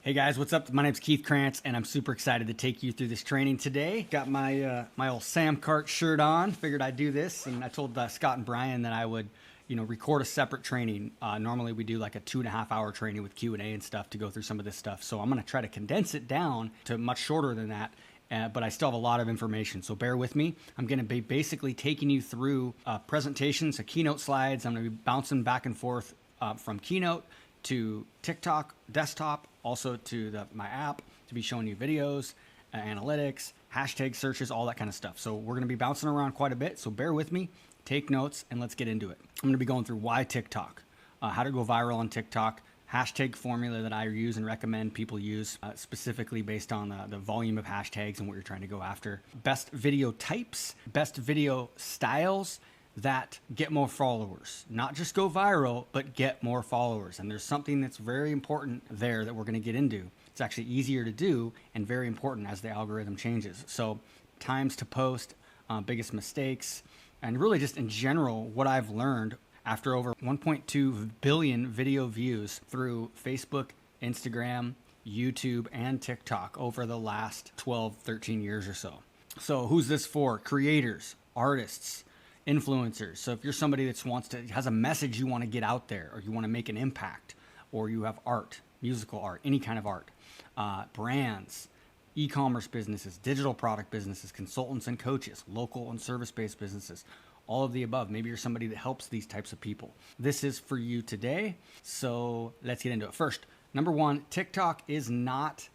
Hey guys, what's up? My name's Keith Krantz, and I'm super excited to take you through this training today. Got my my old Sam Cart shirt on. Figured I'd do this, and I told Scott and Brian that I would, record a separate training. Normally we do like a 2.5 hour training with Q&A and stuff to go through some of this stuff. So I'm going to try to condense it down to much shorter than that. But I still have a lot of information, so bear with me. I'm going to be basically taking you through presentations, keynote slides. I'm going to be bouncing back and forth from Keynote to TikTok desktop, also to my app to be showing you videos, analytics, hashtag searches, all that kind of stuff. So we're going to be bouncing around quite a bit, so bear with me, take notes, and let's get into it. I'm going to be going through why TikTok, how to go viral on TikTok, hashtag formula that I use and recommend people use, specifically based on the volume of hashtags and what you're trying to go after. Best video types, best video styles that get more followers. Not just go viral, but get more followers. And there's something that's very important there that we're going to get into. It's actually easier to do and very important as the algorithm changes. So times to post, biggest mistakes, and really just in general, what I've learned after over 1.2 billion video views through Facebook, Instagram, YouTube, and TikTok over the last 12, 13 years or so. So who's this for? Creators, artists, influencers. So if you're somebody that has a message you want to get out there, or you want to make an impact, or you have art, musical art, any kind of art, brands, e-commerce businesses, digital product businesses, consultants and coaches, local and service-based businesses, all of the above. Maybe you're somebody that helps these types of people. This is for you today. So let's get into it. First, number one, TikTok is not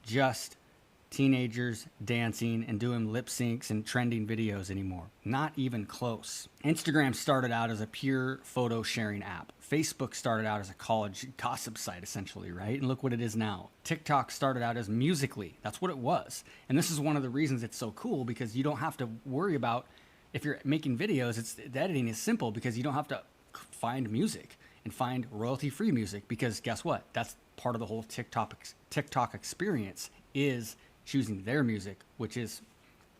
just teenagers dancing and doing lip syncs and trending videos anymore. Not even close. Instagram started out as a pure photo sharing app. Facebook started out as a college gossip site, essentially, right? And look what it is now. TikTok started out as Musical.ly. That's what it was. And this is one of the reasons it's so cool, because you don't have to worry about, if you're making videos, the editing is simple because you don't have to find music and find royalty-free music, because guess what? That's part of the whole TikTok experience, is choosing their music, which is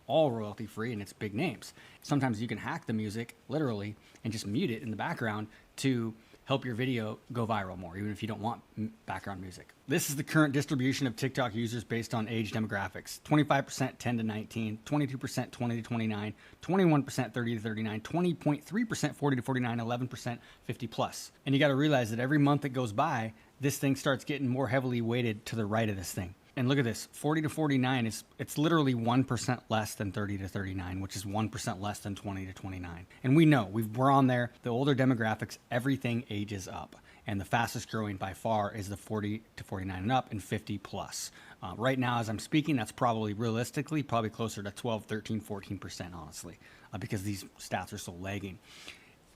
all royalty free and it's big names. Sometimes you can hack the music literally and just mute it in the background to help your video go viral more, even if you don't want background music. This is the current distribution of TikTok users based on age demographics. 25% 10 to 19, 22% 20 to 29, 21% 30 to 39, 20.3% 40 to 49, 11% 50 plus. And you got to realize that every month that goes by, this thing starts getting more heavily weighted to the right of this thing. And look at this, 40 to 49 it's literally 1% less than 30 to 39, which is 1% less than 20 to 29. And we know, we're on there, the older demographics, everything ages up. And the fastest growing by far is the 40 to 49 and up, and 50 plus. Right now, as I'm speaking, that's probably realistically, probably closer to 12, 13, 14%, honestly, because these stats are so lagging.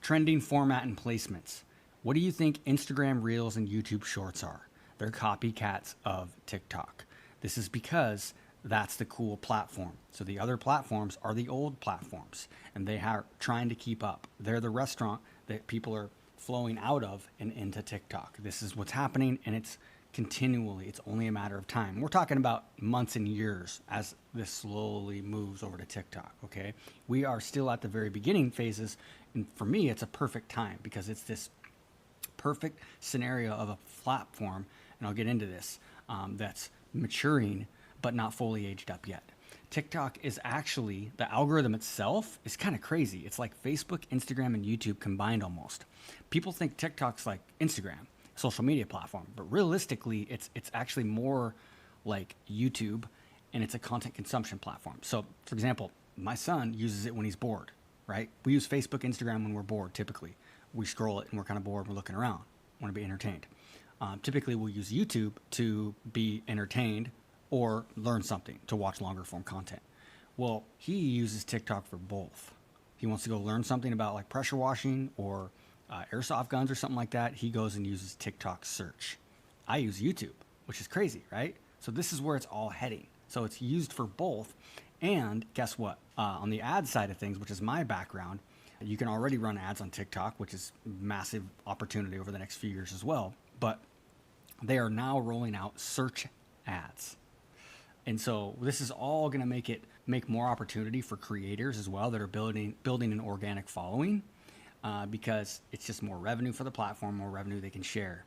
Trending format and placements. What do you think Instagram Reels and YouTube Shorts are? They're copycats of TikTok. This is because that's the cool platform. So the other platforms are the old platforms, and they are trying to keep up. They're the restaurant that people are flowing out of and into TikTok. This is what's happening, and it's continually, it's only a matter of time. We're talking about months and years as this slowly moves over to TikTok, okay? We are still at the very beginning phases, and for me, it's a perfect time because it's this perfect scenario of a platform, and I'll get into this, that's maturing but not fully aged up yet. TikTok is actually, the algorithm itself is kind of crazy. It's like Facebook, Instagram, and YouTube combined almost. People think TikTok's like Instagram, social media platform, but realistically, it's actually more like YouTube, and it's a content consumption platform. So, for example, my son uses it when he's bored, right? We use Facebook, Instagram when we're bored, typically. We scroll it and we're kind of bored, we're looking around, want to be entertained. Typically, we'll use YouTube to be entertained or learn something, to watch longer form content. Well, he uses TikTok for both. He wants to go learn something about like pressure washing or airsoft guns or something like that. He goes and uses TikTok search. I use YouTube, which is crazy, right? So this is where it's all heading. So it's used for both. And guess what? On the ad side of things, which is my background, you can already run ads on TikTok, which is massive opportunity over the next few years as well. But they are now rolling out search ads. And so this is all going to make more opportunity for creators as well that are building an organic following, because it's just more revenue for the platform, more revenue they can share.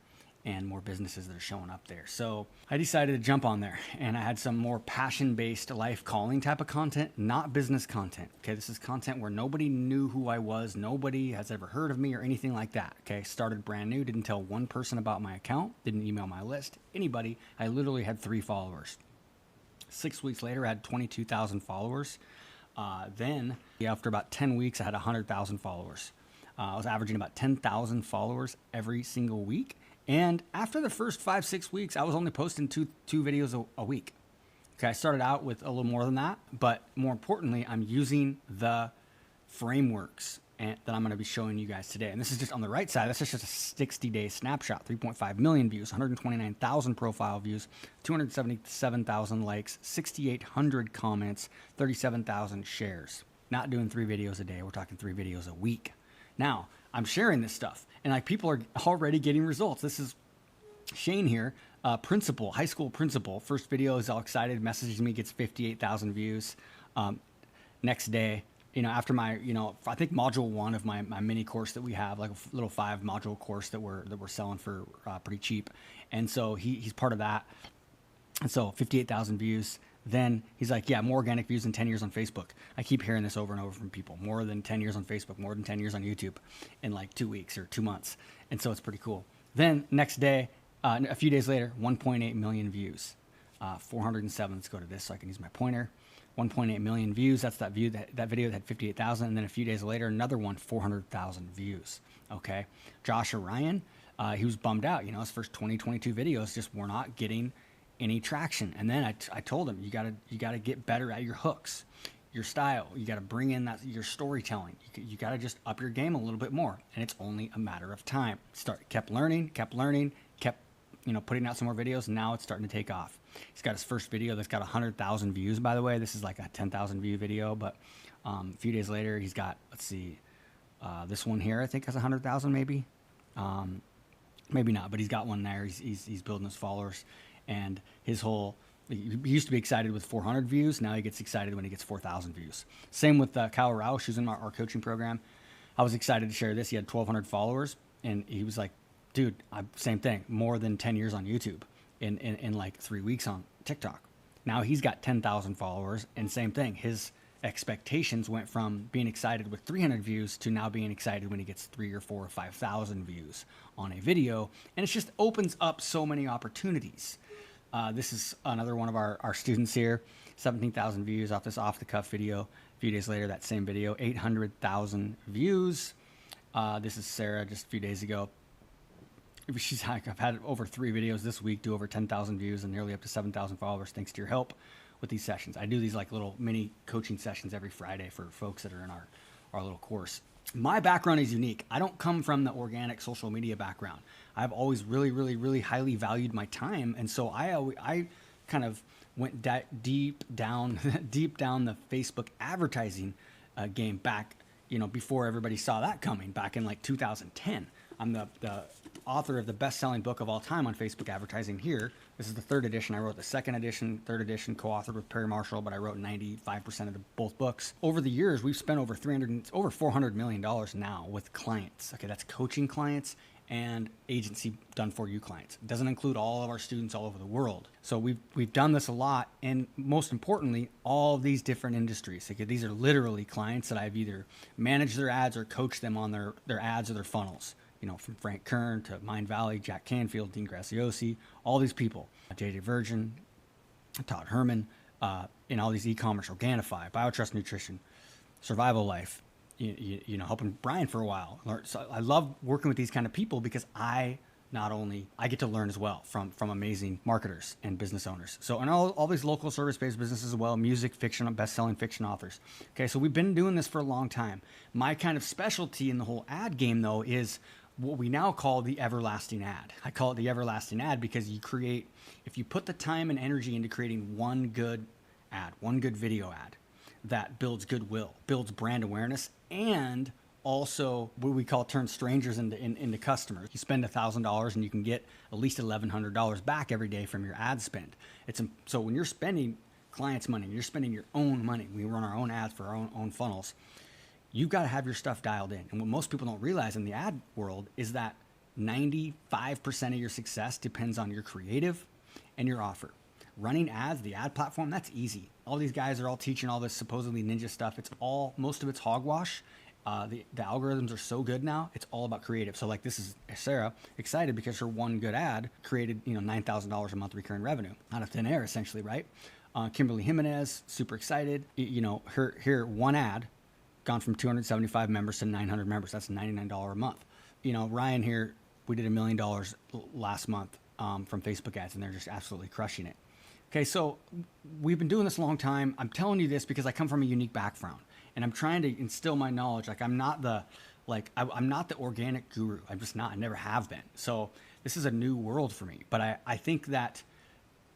and more businesses that are showing up there. So I decided to jump on there, and I had some more passion-based life calling type of content, not business content. Okay, this is content where nobody knew who I was, nobody has ever heard of me or anything like that. Okay, started brand new, didn't tell one person about my account, didn't email my list, anybody. I literally had 3 followers. 6 weeks later, I had 22,000 followers. Then after about 10 weeks, I had 100,000 followers. I was averaging about 10,000 followers every single week. And after the first 5-6 weeks, I was only posting two videos a week. Okay, I started out with a little more than that, but more importantly, I'm using the frameworks that I'm going to be showing you guys today. And this is just on the right side. This is just a 60-day snapshot. 3.5 million views, 129,000 profile views, 277,000 likes, 6,800 comments, 37,000 shares. Not doing 3 videos a day. We're talking 3 videos a week. Now, I'm sharing this stuff, and like people are already getting results. This is Shane here, principal, high school principal. First video is all excited, messages me, gets 58,000 views. Next day, after my, I think module 1 of my mini course that we have, like a little 5 module course that we're selling for pretty cheap. And so he's part of that. And so 58,000 views. Then he's like, yeah, more organic views than 10 years on Facebook. I keep hearing this over and over from people. More than 10 years on Facebook, more than 10 years on YouTube in like 2 weeks or 2 months. And so it's pretty cool. Then next day, a few days later, 1.8 million views. 407, let's go to this so I can use my pointer. 1.8 million views. That's that video that had 58,000. And then a few days later, another one, 400,000 views. Okay. Josh Orion, he was bummed out. His first 22 videos just were not getting any traction. And then I told him, you gotta get better at your hooks, your style. You gotta bring in your storytelling. You gotta just up your game a little bit more. And it's only a matter of time. Kept learning, kept putting out some more videos, and now it's starting to take off. He's got his first video that's got 100,000 views, by the way. This is like a 10,000 view video, but a few days later, he's got, let's see, this one here, I think has 100,000 maybe. Maybe not, but he's got one there. He's building his followers. And he used to be excited with 400 views. Now he gets excited when he gets 4,000 views. Same with Kyle Roush, who's in our coaching program. I was excited to share this. He had 1,200 followers, and he was like, dude, same thing, more than 10 years on YouTube in like 3 weeks on TikTok. Now he's got 10,000 followers, and same thing. His expectations went from being excited with 300 views to now being excited when he gets 3 or 4 or 5,000 views on a video. And it just opens up so many opportunities. This is another one of our students here, 17,000 views off this off-the-cuff video. A few days later, that same video, 800,000 views. This is Sarah just a few days ago. She's like, I've had over 3 videos this week, do over 10,000 views and nearly up to 7,000 followers thanks to your help with these sessions. I do these like little mini coaching sessions every Friday for folks that are in our little course. My background is unique. I don't come from the organic social media background. I've always really, really, really highly valued my time. And so I kind of went deep down the Facebook advertising game back, before everybody saw that coming back in like 2010. I'm the author of the best-selling book of all time on Facebook advertising here. This is the 3rd edition. I wrote the 2nd edition, 3rd edition, co-authored with Perry Marshall, but I wrote 95% of both books. Over the years, we've spent over $400 million now with clients. Okay, that's coaching clients and agency done for you clients. It doesn't include all of our students all over the world. So we've done this a lot, and most importantly, all these different industries. Okay, these are literally clients that I've either managed their ads or coached them on their ads or their funnels. From Frank Kern to Mind Valley, Jack Canfield, Dean Graziosi, all these people, JJ Virgin, Todd Herman, in all these e-commerce, Organifi, BioTrust Nutrition, Survival Life, helping Brian for a while. So I love working with these kind of people because I get to learn as well from amazing marketers and business owners. So, and all these local service-based businesses as well, music, fiction, best-selling fiction authors. Okay, so we've been doing this for a long time. My kind of specialty in the whole ad game, though, is what we now call the everlasting ad. I call it the everlasting ad because if you put the time and energy into creating one good ad, one good video ad that builds goodwill, builds brand awareness, and also what we call turn strangers into customers. You spend $1,000 and you can get at least $1,100 back every day from your ad spend. So when you're spending clients' money, you're spending your own money. We run our own ads for our own funnels. You've got to have your stuff dialed in. And what most people don't realize in the ad world is that 95% of your success depends on your creative and your offer. Running ads, the ad platform, that's easy. All these guys are all teaching all this supposedly ninja stuff. Most of it's hogwash. The algorithms are so good now, it's all about creative. So like this is Sarah excited because her one good ad created, $9,000 a month recurring revenue out of thin air, essentially, right? Kimberly Jimenez, super excited. Her one ad gone from 275 members to 900 members. That's $99 a month. Ryan here, we did $1 million last month from Facebook ads, and they're just absolutely crushing it. Okay, so we've been doing this a long time. I'm telling you this because I come from a unique background, and I'm trying to instill my knowledge. Like I'm not the organic guru. I'm just not. I never have been. So this is a new world for me. But I think that,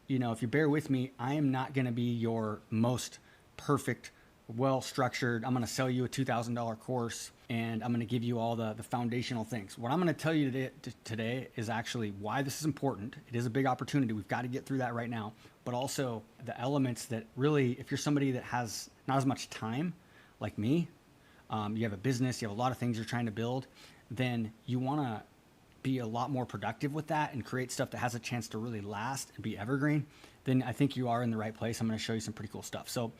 if you bear with me, I am not going to be your most perfect, well-structured. I'm going to sell you a $2,000 course, and I'm going to give you all the foundational things. What I'm going to tell you today is actually why this is important. It is a big opportunity. We've got to get through that right now. But also the elements that really, if you're somebody that has not as much time like me, you have a business, you have a lot of things you're trying to build, then you want to be a lot more productive with that and create stuff that has a chance to really last and be evergreen, then I think you are in the right place. I'm going to show you some pretty cool stuff. So,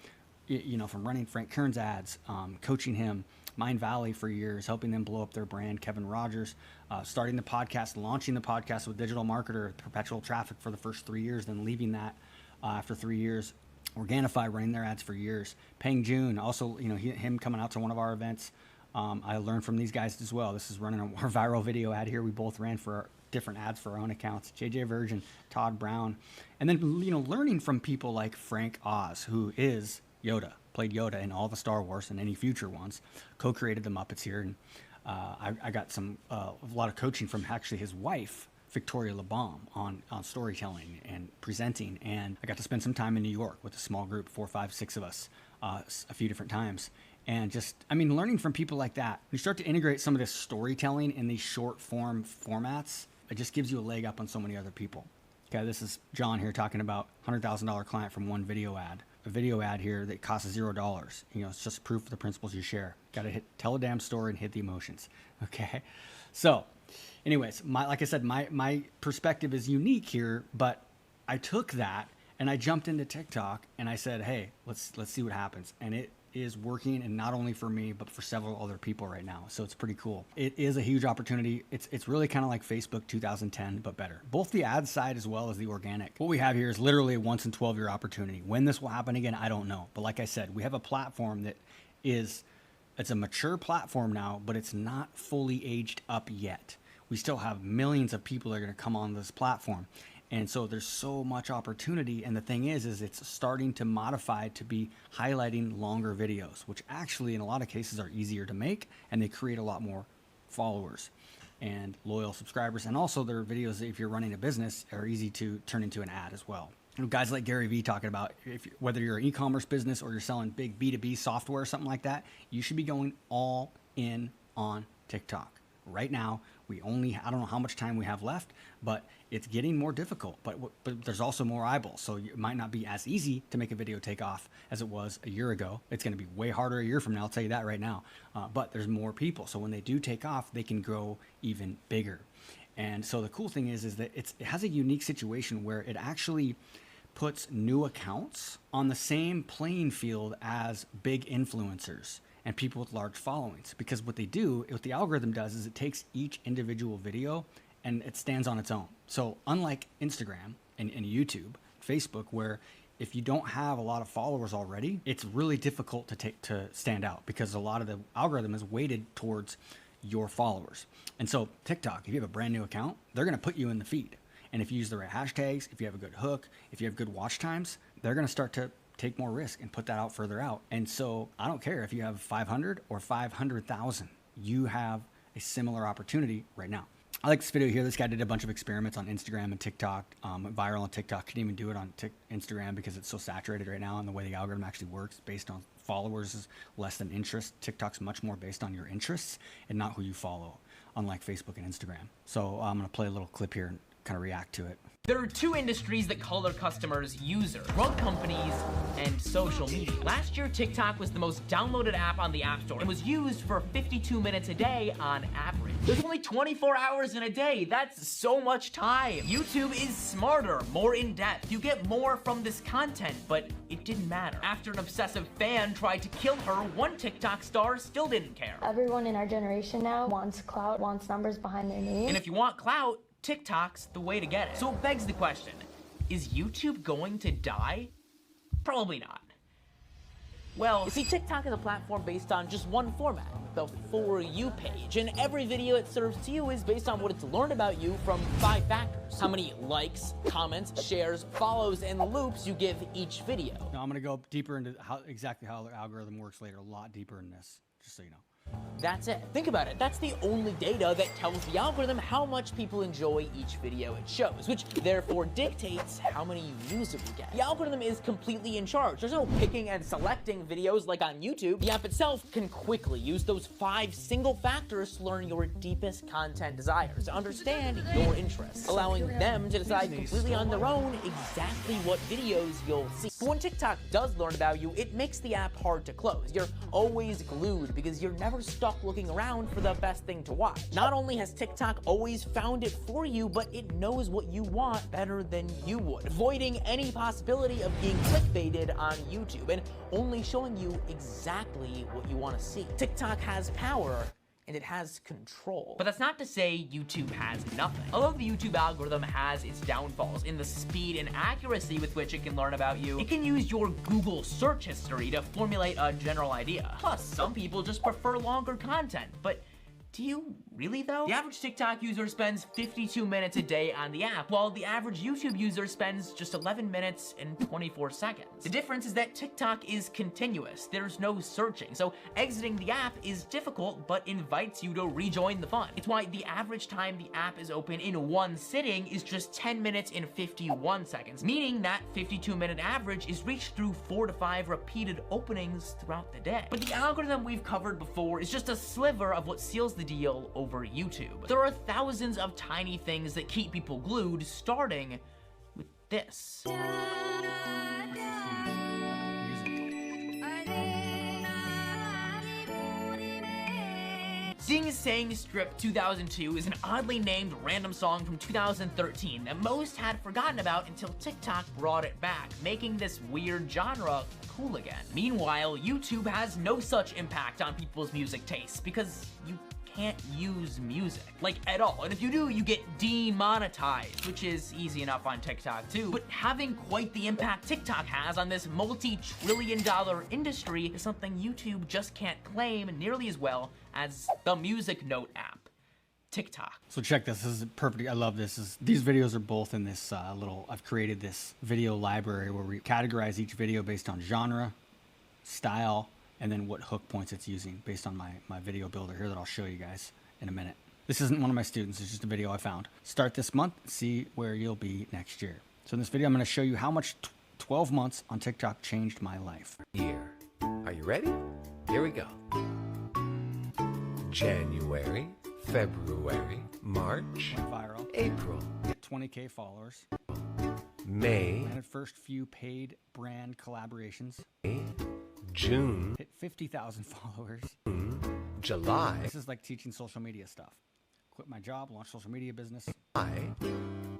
from running Frank Kern's ads, coaching him, Mind Valley for years, helping them blow up their brand, Kevin Rogers, starting the podcast, launching the podcast with Digital Marketer, perpetual traffic for the first 3 years, then leaving that after 3 years. Organifi, running their ads for years. Peng Joon, also, him coming out to one of our events. I learned from these guys as well. This is running our viral video ad here. We both ran for different ads for our own accounts. JJ Virgin, Todd Brown. And then, learning from people like Frank Oz, who is Yoda, played Yoda in all the Star Wars and any future ones, co-created the Muppets here. And I got a lot of coaching from actually his wife, Victoria LeBaum, on storytelling and presenting. And I got to spend some time in New York with a small group, 4, 5, 6 of us, a few different times. And learning from people like that, you start to integrate some of this storytelling in these short form formats. It just gives you a leg up on so many other people. Okay, this is John here talking about $100,000 client from one video ad. A video ad here that costs $0. It's just proof of the principles you share. Got to tell a damn story and hit the emotions. Okay, so anyways, like I said, my perspective is unique here, but I took that and I jumped into TikTok and I said, hey, let's see what happens. And it is working, and not only for me, but for several other people right now. So it's pretty cool. It is a huge opportunity. It's really kind of like Facebook 2010, but better. Both the ad side as well as the organic. What we have here is literally a once in 12-year opportunity. When this will happen again, I don't know. But like I said, we have a platform that it's a mature platform now, but it's not fully aged up yet. We still have millions of people that are going to come on this platform. And so there's so much opportunity. And the thing is it's starting to modify to be highlighting longer videos, which actually in a lot of cases are easier to make, and they create a lot more followers and loyal subscribers. And also their videos, if you're running a business, are easy to turn into an ad as well. Guys like Gary Vee talking about whether you're an e-commerce business or you're selling big B2B software or something like that, you should be going all in on TikTok. Right now, I don't know how much time we have left, but it's getting more difficult, but there's also more eyeballs. So it might not be as easy to make a video take off as it was a year ago. It's going to be way harder a year from now. I'll tell you that right now. But there's more people. So when they do take off, they can grow even bigger. And so the cool thing is that it has a unique situation where it actually puts new accounts on the same playing field as big influencers and people with large followings. Because what the algorithm does is it takes each individual video and it stands on its own. So unlike Instagram and YouTube, Facebook, where if you don't have a lot of followers already, it's really difficult to stand out because a lot of the algorithm is weighted towards your followers. And so TikTok, if you have a brand new account, they're going to put you in the feed. And if you use the right hashtags, if you have a good hook, if you have good watch times, they're going to start to take more risk and put that out further out. And so I don't care if you have 500 or 500,000, you have a similar opportunity right now. I like this video here. This guy did a bunch of experiments on Instagram and TikTok, went viral on TikTok. Couldn't even do it on Instagram because it's so saturated right now, and the way the algorithm actually works based on followers is less than interest. TikTok's much more based on your interests and not who you follow, unlike Facebook and Instagram. So I'm going to play a little clip here and kind of react to it. There are two industries that call their customers users: drug companies and social media. Last year, TikTok was the most downloaded app on the App Store and was used for 52 minutes a day on average. There's only 24 hours in a day. That's so much time. YouTube is smarter, more in-depth. You get more from this content, but it didn't matter. After an obsessive fan tried to kill her, one TikTok star still didn't care. Everyone in our generation now wants clout, wants numbers behind their name. And if you want clout, TikTok's the way to get it. So it begs the question, is YouTube going to die? Probably not. Well, you see, TikTok is a platform based on just one format, the For You page, and every video it serves to you is based on what it's learned about you from 5 factors: how many likes, comments, shares, follows, and loops you give each video. Now I'm gonna go deeper into exactly how the algorithm works later, a lot deeper in this, just so you know. That's it. Think about it. That's the only data that tells the algorithm how much people enjoy each video it shows, which therefore dictates how many views it will get. The algorithm is completely in charge. There's no picking and selecting videos like on YouTube. The app itself can quickly use those 5 single factors to learn your deepest content desires, to understand your interests, allowing them to decide completely on their own exactly what videos you'll see. But when TikTok does learn about you, it makes the app hard to close. You're always glued because you're never stuck looking around for the best thing to watch. Not only has TikTok always found it for you, but it knows what you want better than you would, avoiding any possibility of being clickbaited on YouTube and only showing you exactly what you want to see. TikTok has power, and it has control. But that's not to say YouTube has nothing. Although the YouTube algorithm has its downfalls in the speed and accuracy with which it can learn about you, it can use your Google search history to formulate a general idea. Plus, some people just prefer longer content, but do you really though? The average TikTok user spends 52 minutes a day on the app, while the average YouTube user spends just 11 minutes and 24 seconds. The difference is that TikTok is continuous. There's no searching, so exiting the app is difficult but invites you to rejoin the fun. It's why the average time the app is open in one sitting is just 10 minutes and 51 seconds, meaning that 52-minute average is reached through 4 to 5 repeated openings throughout the day. But the algorithm we've covered before is just a sliver of what seals the deal over YouTube. There are thousands of tiny things that keep people glued, starting with this. Sing Sang Strip 2002 is an oddly named random song from 2013 that most had forgotten about until TikTok brought it back, making this weird genre cool again. Meanwhile, YouTube has no such impact on people's music tastes because you can't use music, like at all. And if you do, you get demonetized, which is easy enough on TikTok too. But having quite the impact TikTok has on this multi-trillion-dollar industry is something YouTube just can't claim nearly as well as the music note app, TikTok. So check this. This is perfect. I love this. These videos are both in this I've created this video library where we categorize each video based on genre, style, and then what hook points it's using based on my video builder here that I'll show you guys in a minute. This isn't one of my students, it's just a video I found. Start this month, see where you'll be next year. So in this video, I'm gonna show you how much 12 months on TikTok changed my life. Here. Are you ready? Here we go. January, February, March, Went viral, April, hit 20K followers, May, and at first few paid brand collaborations, June, hit 50,000 followers. July, This is like teaching social media stuff. Quit my job, launched social media business,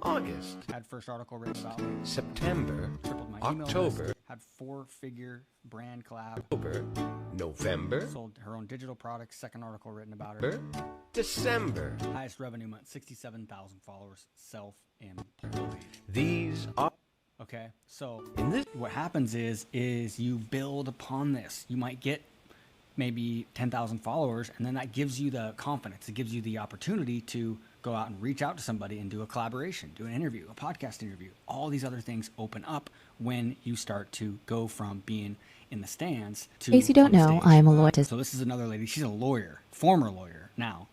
August, had first article written about me, September, tripled my email October, list, had 4-figure brand collab, October, November, sold her own digital products, second article written about her, December. highest revenue month, 67,000 followers, self-employed. These are Okay, so in this what happens is you build upon this. You might get maybe 10,000 followers, and then that gives you the confidence. It gives you the opportunity to go out and reach out to somebody and do a collaboration, do an interview, a podcast interview. All these other things open up when you start to go from being in the stands to In case you don't on know, stage. I am a lawyer. So this is another lady. She's a lawyer, former lawyer now,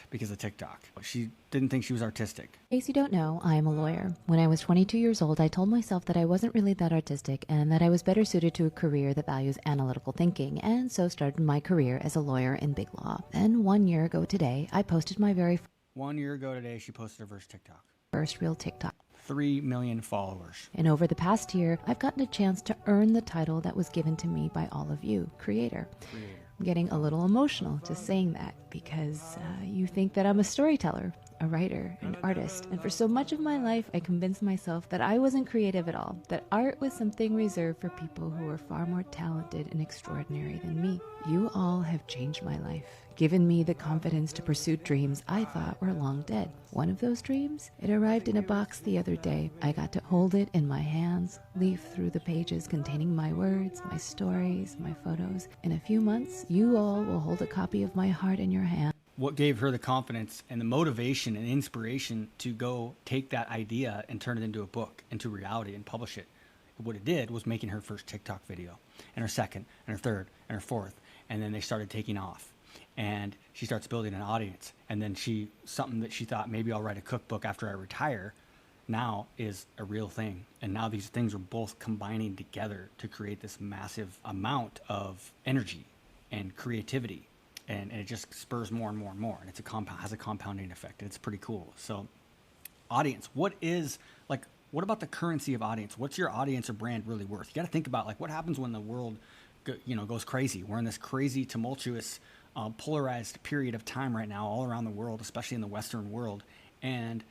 because of TikTok. She didn't think she was artistic. In case you don't know, I am a lawyer. When I was 22 years old, I told myself that I wasn't really that artistic and that I was better suited to a career that values analytical thinking, and so started my career as a lawyer in big law. Then 1 year ago today, I posted my very 1 year ago today, she posted her first TikTok. first real TikTok. 3 million followers. And over the past year, I've gotten a chance to earn the title that was given to me by all of you, creator. I'm getting a little emotional just saying that because you think that I'm a storyteller, a writer, an artist. And for so much of my life, I convinced myself that I wasn't creative at all, that art was something reserved for people who are far more talented and extraordinary than me. You all have changed my life, given me the confidence to pursue dreams I thought were long dead. One of those dreams, it arrived in a box the other day. I got to hold it in my hands, leaf through the pages containing my words, my stories, my photos. In a few months, you all will hold a copy of my heart in your hand. What gave her the confidence and the motivation and inspiration to go take that idea and turn it into a book, into reality, and publish it? What it did was making her first TikTok video, and her second, and her third, and her fourth, and then they started taking off. And she starts building an audience, and then something that she thought, maybe I'll write a cookbook after I retire, now is a real thing. And now these things are both combining together to create this massive amount of energy and creativity, and it just spurs more and more and more, and it's has a compounding effect, and it's pretty cool. So audience, what about the currency of audience? What's your audience or brand really worth? You got to think about, like, what happens when the world goes crazy. We're in this crazy, tumultuous, polarized period of time right now all around the world, especially in the Western world. And,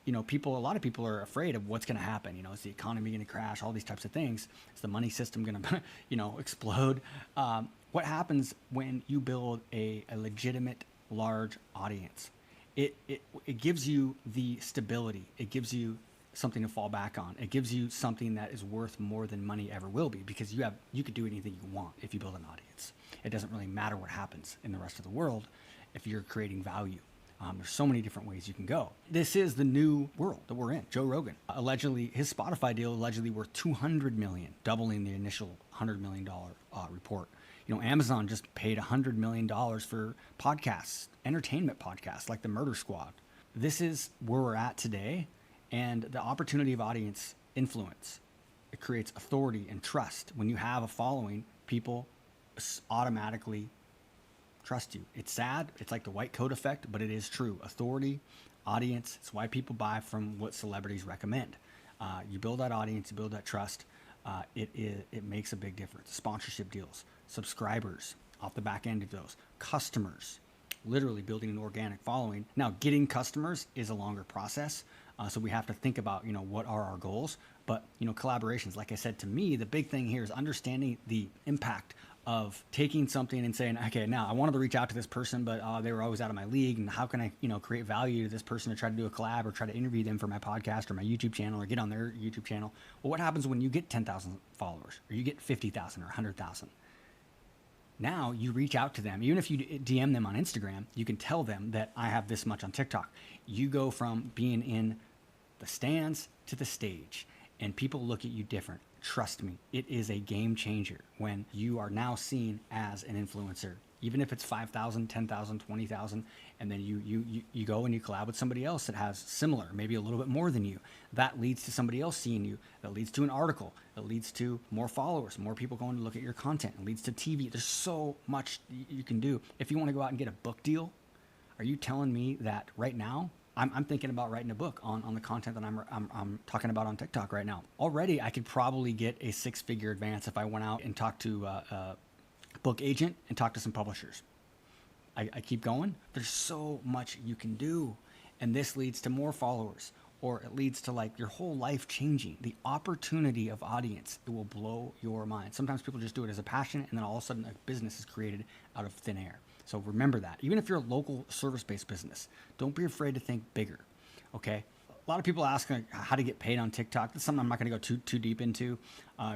a lot of people are afraid of what's going to happen. Is the economy going to crash? All these types of things. Is the money system going to, explode? What happens when you build a legitimate, large audience? It gives you the stability. It gives you something to fall back on. It gives you something that is worth more than money ever will be, because you could do anything you want if you build an audience. It doesn't really matter what happens in the rest of the world if you're creating value. There's so many different ways you can go. This is the new world that we're in. Joe Rogan, allegedly, his Spotify deal allegedly worth $200 million, doubling the initial $100 million report. Amazon just paid $100 million for podcasts, entertainment podcasts like the Murder Squad. This is where we're at today. And the opportunity of audience influence, it creates authority and trust. When you have a following, people automatically trust you. It's sad. It's like the white coat effect, but it is true. Authority, audience, it's why people buy from what celebrities recommend. You build that audience, you build that trust. It makes a big difference. Sponsorship deals, subscribers off the back end of those, customers, literally building an organic following. Now, getting customers is a longer process. So we have to think about, what are our goals? But, collaborations, like I said, to me, the big thing here is understanding the impact of taking something and saying, okay, now I wanted to reach out to this person, but they were always out of my league. And how can I, create value to this person to try to do a collab or try to interview them for my podcast or my YouTube channel or get on their YouTube channel? Well, what happens when you get 10,000 followers or you get 50,000 or 100,000? Now you reach out to them. Even if you DM them on Instagram, you can tell them that I have this much on TikTok. You go from being in the stands to the stage, and people look at you different. Trust me, it is a game changer when you are now seen as an influencer. Even if it's 5,000, 10,000, 20,000, and then you go and you collab with somebody else that has similar, maybe a little bit more than you. That leads to somebody else seeing you. That leads to an article. That leads to more followers, more people going to look at your content. It leads to TV. There's so much you can do. If you want to go out and get a book deal, are you telling me that right now? I'm thinking about writing a book on the content that I'm talking about on TikTok right now. Already, I could probably get a 6-figure advance if I went out and talked to a book agent and talked to some publishers. I keep going. There's so much you can do, and this leads to more followers, or it leads to like your whole life changing. The opportunity of audience, it will blow your mind. Sometimes people just do it as a passion, and then all of a sudden a business is created out of thin air. So remember that. Even if you're a local service-based business, don't be afraid to think bigger, okay? A lot of people ask how to get paid on TikTok. That's something I'm not going to go too deep into.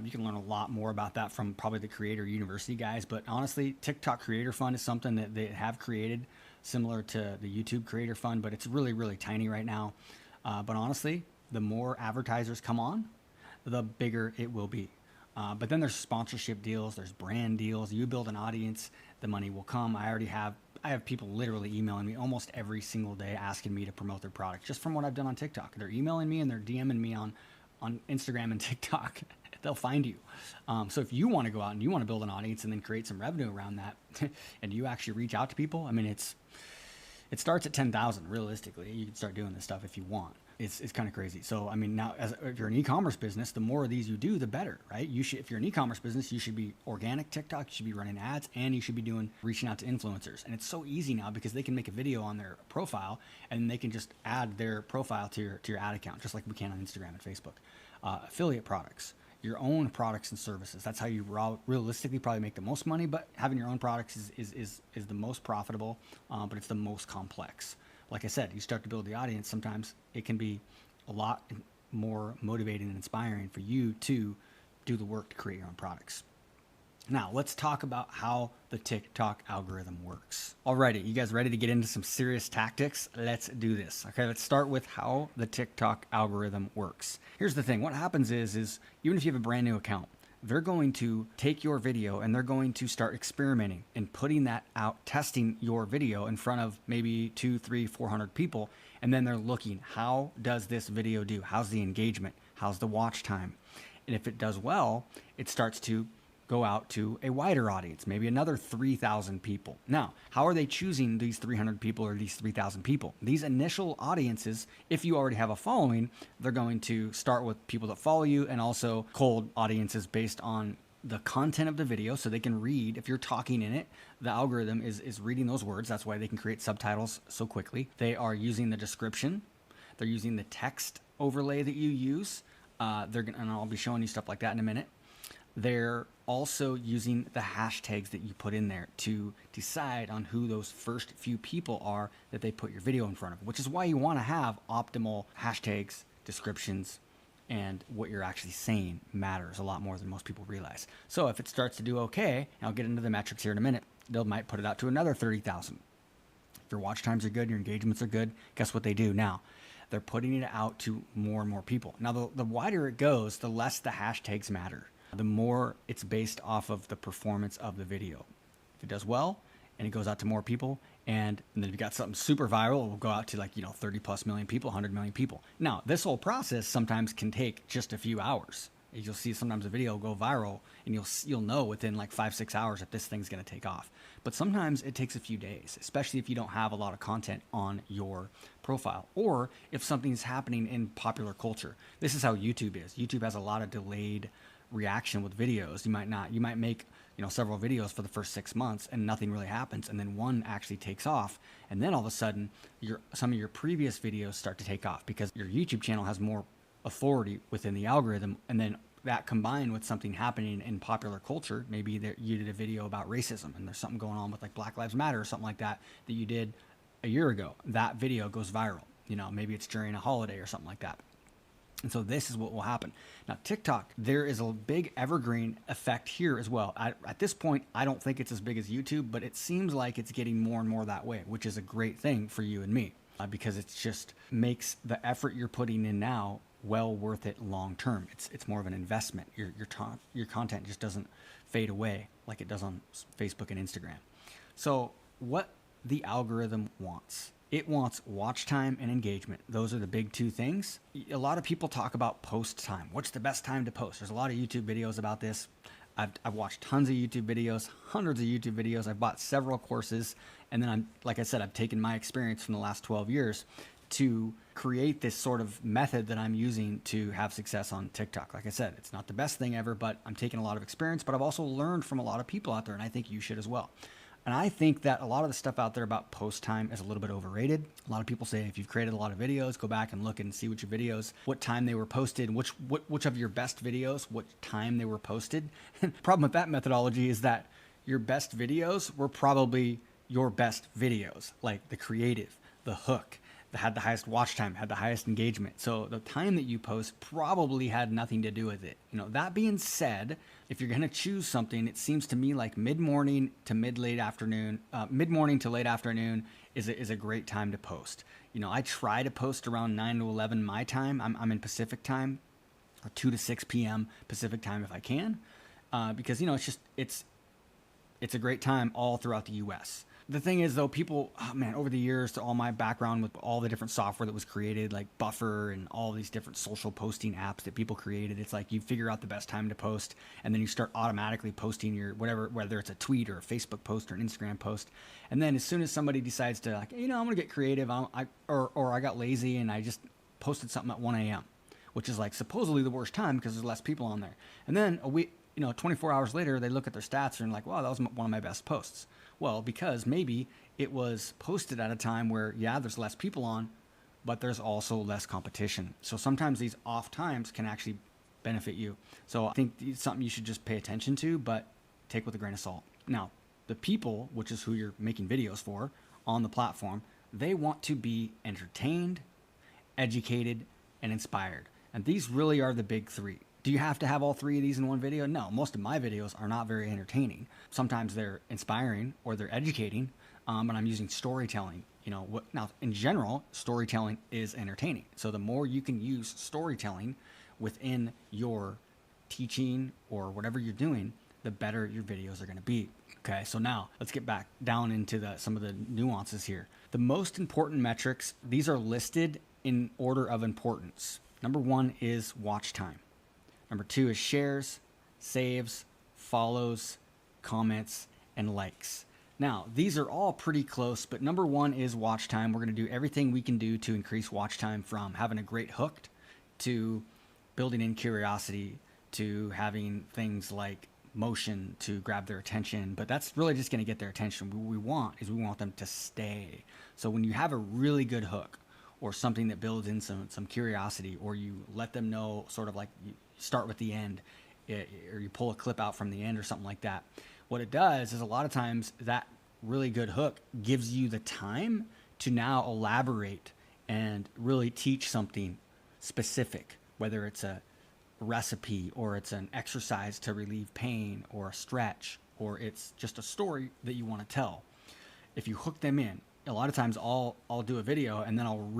You can learn a lot more about that from probably the Creator University guys. But honestly, TikTok Creator Fund is something that they have created similar to the YouTube Creator Fund, but it's really, really tiny right now. But honestly, the more advertisers come on, the bigger it will be. But then there's sponsorship deals, there's brand deals. You build an audience, the money will come. I have people literally emailing me almost every single day asking me to promote their product just from what I've done on TikTok. They're emailing me and they're DMing me on Instagram and TikTok. They'll find you. So if you want to go out and you want to build an audience and then create some revenue around that and you actually reach out to people, I mean, it starts at 10,000 realistically. You can start doing this stuff if you want. It's kind of crazy. So, I mean, now if you're an e-commerce business, the more of these you do, the better, right? You should, if you're an e-commerce business, you should be organic TikTok, you should be running ads, and you should be reaching out to influencers. And it's so easy now because they can make a video on their profile and they can just add their profile to your ad account, just like we can on Instagram and Facebook. Affiliate products, your own products and services. That's how you realistically probably make the most money, but having your own products is the most profitable, but it's the most complex. Like I said, you start to build the audience, sometimes it can be a lot more motivating and inspiring for you to do the work to create your own products. Now, let's talk about how the TikTok algorithm works. Alrighty, you guys ready to get into some serious tactics? Let's do this. Okay, let's start with how the TikTok algorithm works. Here's the thing. What happens is even if you have a brand new account, they're going to take your video and they're going to start experimenting and putting that out, testing your video in front of maybe 200, 300, 400 people. And then they're looking, how does this video do? How's the engagement? How's the watch time? And if it does well, it starts to go out to a wider audience, maybe another 3,000 people. Now, how are they choosing these 300 people or these 3,000 people? These initial audiences, if you already have a following, they're going to start with people that follow you and also cold audiences based on the content of the video, so they can read. If you're talking in it, the algorithm is reading those words. That's why they can create subtitles so quickly. They are using the description. They're using the text overlay that you use. And I'll be showing you stuff like that in a minute. They're also using the hashtags that you put in there to decide on who those first few people are that they put your video in front of, which is why you want to have optimal hashtags, descriptions, and what you're actually saying matters a lot more than most people realize. So if it starts to do okay, and I'll get into the metrics here in a minute, they might put it out to another 30,000. If your watch times are good, your engagements are good, guess what they do now? They're putting it out to more and more people. Now, the wider it goes, the less the hashtags matter. The more it's based off of the performance of the video. If it does well and it goes out to more people, and then if you got something super viral, it will go out to 30 plus million people, 100 million people. Now, this whole process sometimes can take just a few hours. You'll see sometimes a video go viral and you'll know within 5-6 hours if this thing's going to take off. But sometimes it takes a few days, especially if you don't have a lot of content on your profile or if something's happening in popular culture. This is how YouTube is. YouTube has a lot of delayed reaction with videos. You might make several videos for the first 6 months and nothing really happens, and then one actually takes off, and then all of a sudden some of your previous videos start to take off because your YouTube channel has more authority within the algorithm. And then that combined with something happening in popular culture, maybe you did a video about racism and there's something going on with Black Lives Matter or something like that you did a year ago, that video goes viral. Maybe it's during a holiday or something like that. And so this is what will happen. Now, TikTok, there is a big evergreen effect here as well. At this point, I don't think it's as big as YouTube, but it seems like it's getting more and more that way, which is a great thing for you and me because it just makes the effort you're putting in now well worth it long term. It's more of an investment. Your content just doesn't fade away like it does on Facebook and Instagram. So what the algorithm wants. It wants watch time and engagement. Those are the big two things. A lot of people talk about post time. What's the best time to post? There's a lot of YouTube videos about this. I've watched tons of YouTube videos, hundreds of YouTube videos. I've bought several courses. And then like I said, I've taken my experience from the last 12 years to create this sort of method that I'm using to have success on TikTok. Like I said, it's not the best thing ever, but I'm taking a lot of experience, but I've also learned from a lot of people out there, and I think you should as well. And I think that a lot of the stuff out there about post time is a little bit overrated. A lot of people say if you've created a lot of videos, go back and look and see what your videos, what time they were posted, which of your best videos, what time they were posted. And the problem with that methodology is that your best videos were probably your best videos, like the creative, the hook, that had the highest watch time, had the highest engagement. So the time that you post probably had nothing to do with it. That being said, if you're going to choose something, it seems to me like mid-morning to late afternoon is a great time to post. I try to post around 9 to 11 my time. I'm in Pacific time, or 2 to 6 p.m. Pacific time if I can, because it's a great time all throughout the U.S. The thing is, though, people, over the years, to all my background with all the different software that was created, like Buffer and all these different social posting apps that people created, it's like you figure out the best time to post, and then you start automatically posting your whatever, whether it's a tweet or a Facebook post or an Instagram post. And then as soon as somebody decides to, I'm going to get creative, or I got lazy and I just posted something at 1 a.m., which is like supposedly the worst time because there's less people on there. And then a week, 24 hours later, they look at their stats and like, wow, that was one of my best posts. Well, because maybe it was posted at a time where, yeah, there's less people on, but there's also less competition. So sometimes these off times can actually benefit you. So I think it's something you should just pay attention to, but take with a grain of salt. Now, the people, which is who you're making videos for on the platform, they want to be entertained, educated, and inspired. And these really are the big three. Do you have to have all three of these in one video? No, most of my videos are not very entertaining. Sometimes they're inspiring or they're educating, and I'm using storytelling. Now in general, storytelling is entertaining. So the more you can use storytelling within your teaching or whatever you're doing, the better your videos are going to be. Okay, so now let's get back down into some of the nuances here. The most important metrics, these are listed in order of importance. Number 1 is watch time. Number 2 is shares, saves, follows, comments, and likes. Now, these are all pretty close, but number 1 is watch time. We're going to do everything we can do to increase watch time, from having a great hook to building in curiosity to having things like motion to grab their attention. But that's really just going to get their attention. What we want them to stay. So when you have a really good hook or something that builds in some curiosity, or you let them know, sort of like you start with the end, or you pull a clip out from the end or something like that, what it does is a lot of times that really good hook gives you the time to now elaborate and really teach something specific, whether it's a recipe or it's an exercise to relieve pain or a stretch, or it's just a story that you want to tell. If you hook them in, a lot of times I'll do a video and then I'll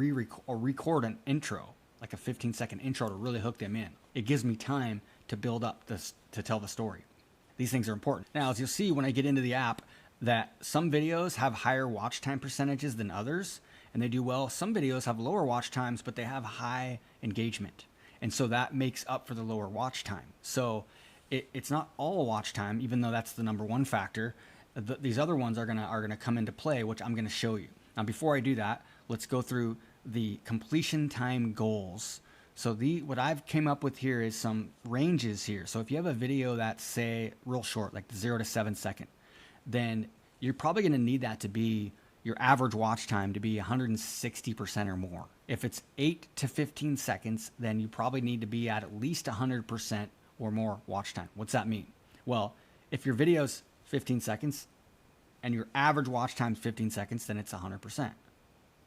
record an intro, like a 15-second intro, to really hook them in. It gives me time to build up to tell the story. These things are important. Now, as you'll see when I get into the app, that some videos have higher watch time percentages than others, and they do well. Some videos have lower watch times, but they have high engagement. And so that makes up for the lower watch time. So it's not all watch time, even though that's the number 1 factor. These other ones are gonna come into play, which I'm gonna show you. Now, before I do that, let's go through the completion time goals. So what I've came up with here is some ranges here. So if you have a video that's, say, real short, like 0 to 7 second, then you're probably going to need that to be your average watch time to be 160% or more. If it's 8 to 15 seconds, then you probably need to be at least 100% or more watch time. What's that mean? Well, if your video's 15 seconds and your average watch time is 15 seconds, then it's 100%,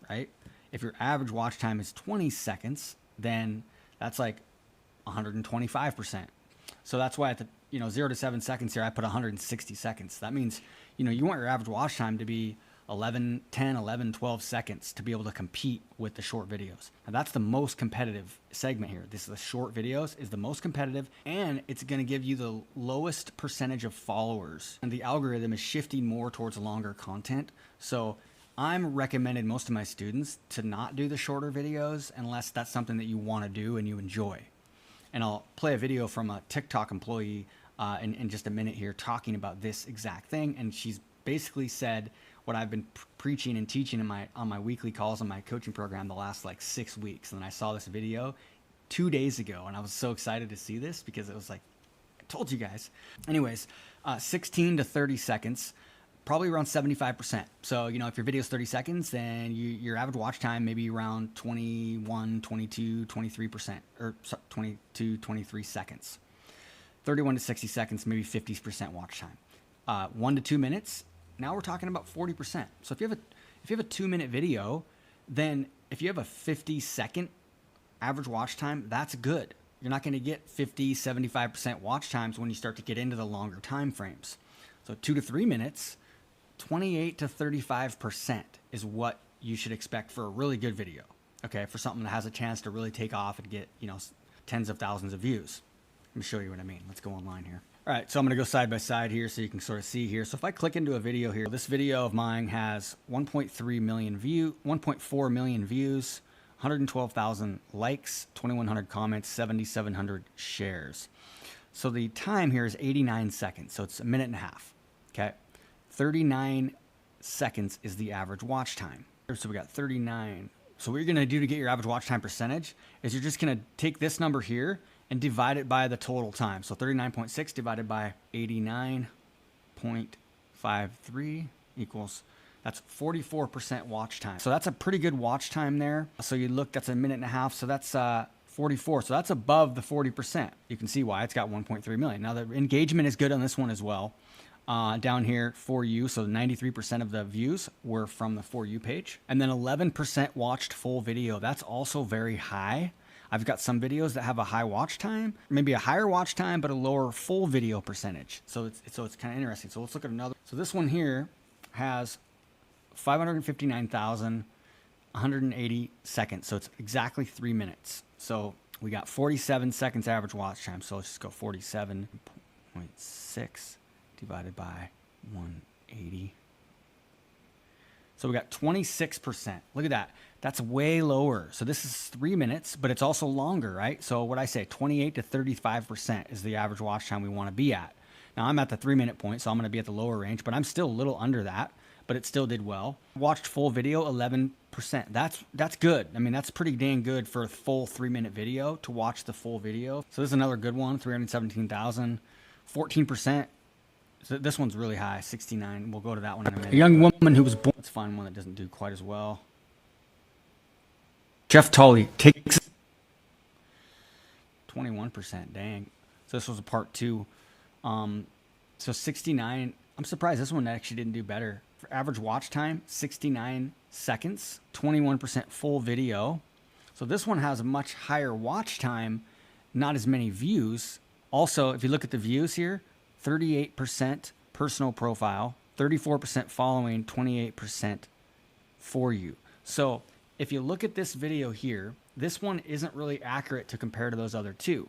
right? If your average watch time is 20 seconds, then that's like 125%. So that's why at the 0 to 7 seconds here, I put 160 seconds. That means, you want your average watch time to be 10, 11, 12 seconds to be able to compete with the short videos. Now that's the most competitive segment here. The short videos is the most competitive, and it's going to give you the lowest percentage of followers. And the algorithm is shifting more towards longer content. So I'm recommending most of my students to not do the shorter videos unless that's something that you want to do and you enjoy. And I'll play a video from a TikTok employee in just a minute here talking about this exact thing. And she's basically said what I've been preaching and teaching on my weekly calls on my coaching program the last like 6 weeks. And I saw this video 2 days ago, and I was so excited to see this because it was like, I told you guys. Anyways, 16 to 30 seconds. Probably around 75%. So, if your video is 30 seconds, then your average watch time may be around 21, 22, 23%, or 22, 23 seconds. 31 to 60 seconds, maybe 50% watch time. 1 to 2 minutes, now we're talking about 40%. So if you have a 2-minute video, then if you have a 50-second average watch time, that's good. You're not going to get 50, 75% watch times when you start to get into the longer time frames. So 2 to 3 minutes, 28 to 35% is what you should expect for a really good video. Okay, for something that has a chance to really take off and get, tens of thousands of views. Let me show you what I mean. Let's go online here. All right, so I'm going to go side by side here so you can sort of see here. So if I click into a video here, this video of mine has 1.4 million views, 112,000 likes, 2,100 comments, 7,700 shares. So the time here is 89 seconds. So it's a minute and a half. Okay. 39 seconds is the average watch time. So we got 39, So what you're going to do to get your average watch time percentage is you're just going to take this number here and divide it by the total time. So 39.6 divided by 89.53 equals, that's 44% watch time. So that's a pretty good watch time there. So you look, that's a minute and a half. So that's 44. So that's above the 40%. You can see why it's got 1.3 million. Now the engagement is good on this one as well. Down here, For You, so 93% of the views were from the For You page. And then 11% watched full video. That's also very high. I've got some videos that have a high watch time, maybe a higher watch time, but a lower full video percentage. So it's kind of interesting. So let's look at another. So this one here has 559,180 seconds. So it's exactly 3 minutes. So we got 47 seconds average watch time. So let's just go 47.6 divided by 180. So we got 26%. Look at that. That's way lower. So this is 3 minutes, but it's also longer, right? So what I say, 28 to 35% is the average watch time we want to be at. Now I'm at the 3 minute point, so I'm going to be at the lower range, but I'm still a little under that, but it still did well. Watched full video, 11%. That's good. I mean, that's pretty dang good for a full 3 minute video to watch the full video. So this is another good one, 317,000, 14%. So this one's really high, 69. We'll go to that one in a minute. A young woman who was born. Let's find one that doesn't do quite as well. Jeff Tolley takes 21%. Dang. So this was a part 2. So 69. I'm surprised this one actually didn't do better. For average watch time, 69 seconds, 21% full video. So this one has a much higher watch time, not as many views. Also, if you look at the views here, 38% personal profile, 34% following, 28% For You. So if you look at this video here, this one isn't really accurate to compare to those other two,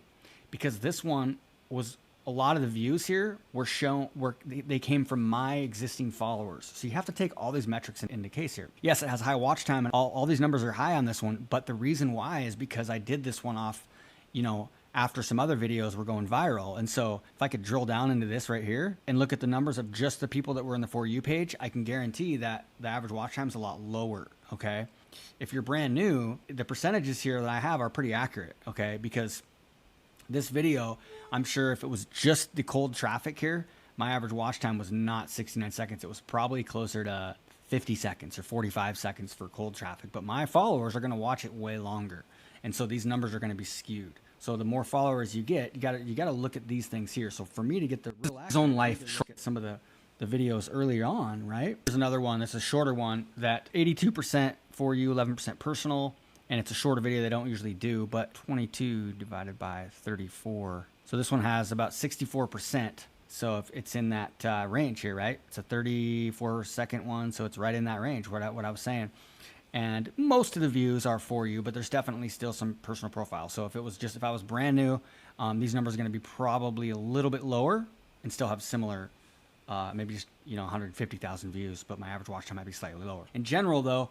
because this one was, a lot of the views here were shown, they came from my existing followers. So you have to take all these metrics into case here. Yes, it has high watch time and all these numbers are high on this one, but the reason why is because I did this one off, after some other videos were going viral. And so if I could drill down into this right here and look at the numbers of just the people that were in the For You page, I can guarantee that the average watch time is a lot lower, okay? If you're brand new, the percentages here that I have are pretty accurate, okay? Because this video, I'm sure if it was just the cold traffic here, my average watch time was not 69 seconds. It was probably closer to 50 seconds or 45 seconds for cold traffic. But my followers are going to watch it way longer. And so these numbers are going to be skewed. So the more followers you get, you got to look at these things here. So for me to get the zone life, some of the videos earlier on, right? There's another one that's a shorter one, that 82% For You, 11% personal, and it's a shorter video they don't usually do, but 22 divided by 34. So this one has about 64%. So if it's in that range here, right? It's a 34-second one, so it's right in that range, what I was saying. And most of the views are For You, but there's definitely still some personal profile. So if I was brand new, these numbers are going to be probably a little bit lower and still have similar, maybe just 150,000 views, but my average watch time might be slightly lower. In general, though,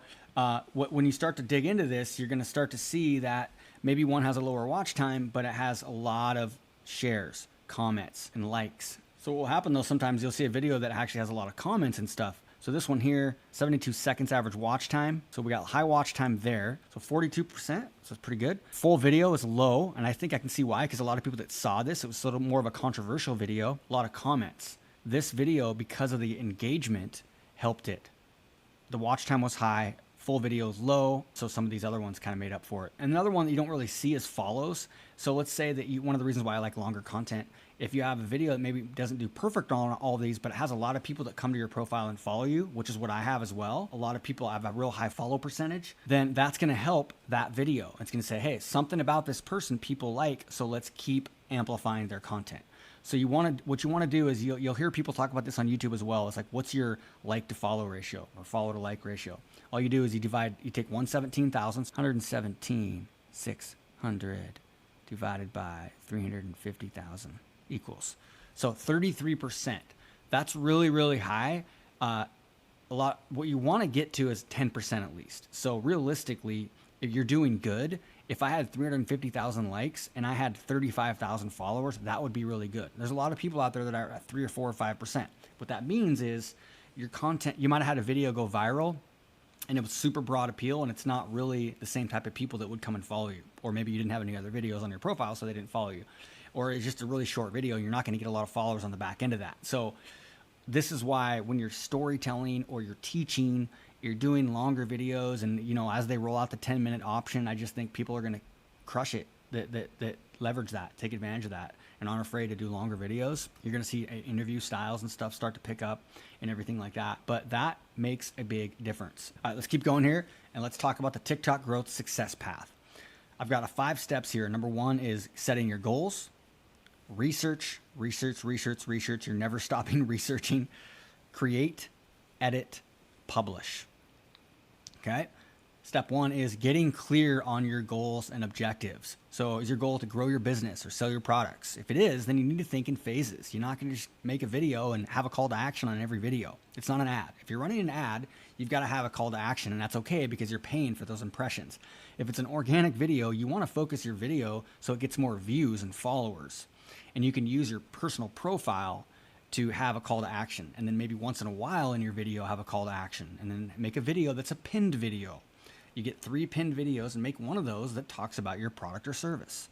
when you start to dig into this, you're going to start to see that maybe one has a lower watch time, but it has a lot of shares, comments, and likes. So what will happen, though, sometimes you'll see a video that actually has a lot of comments and stuff. So this one here, 72 seconds average watch time. So we got high watch time there. So 42%, so it's pretty good. Full video is low, and I think I can see why, because a lot of people that saw this, it was sort of more of a controversial video, a lot of comments. This video, because of the engagement, helped it. The watch time was high, full video is low, so some of these other ones kind of made up for it. And another one that you don't really see is follows. So let's say that one of the reasons why I like longer content, if you have a video that maybe doesn't do perfect on all these, but it has a lot of people that come to your profile and follow you, which is what I have as well. A lot of people have a real high follow percentage, then that's going to help that video. It's going to say, hey, something about this person people like, so let's keep amplifying their content. So what you want to do is you'll hear people talk about this on YouTube as well. It's like, what's your like to follow ratio or follow to like ratio? All you do is you take 117,600 divided by 350,000 equals. So 33%. That's really, really high. What you want to get to is 10% at least. So realistically, if you're doing good, if I had 350,000 likes and I had 35,000 followers, that would be really good. There's a lot of people out there that are at 3 or 4 or 5%. What that means is your content, you might have had a video go viral And it was super broad appeal, and it's not really the same type of people that would come and follow you. Or maybe you didn't have any other videos on your profile, so they didn't follow you. Or it's just a really short video, you're not going to get a lot of followers on the back end of that. So this is why when you're storytelling or you're teaching, you're doing longer videos, and as they roll out the 10-minute option, I just think people are going to crush it, that leverage that, take advantage of that, and aren't afraid to do longer videos. You're going to see interview styles and stuff start to pick up and everything like that. But that makes a big difference. All right, let's keep going here, and let's talk about the TikTok growth success path. I've got 5 steps here. Number 1 is setting your goals. Research. You're never stopping researching. Create, edit, publish. Okay. Step 1 is getting clear on your goals and objectives. So is your goal to grow your business or sell your products? If it is, then you need to think in phases. You're not going to just make a video and have a call to action on every video. It's not an ad. If you're running an ad, you've got to have a call to action, and that's okay because you're paying for those impressions. If it's an organic video, you want to focus your video so it gets more views and followers. And you can use your personal profile to have a call to action. And then maybe once in a while in your video, have a call to action. And then make a video that's a pinned video. You get 3 pinned videos and make one of those that talks about your product or service.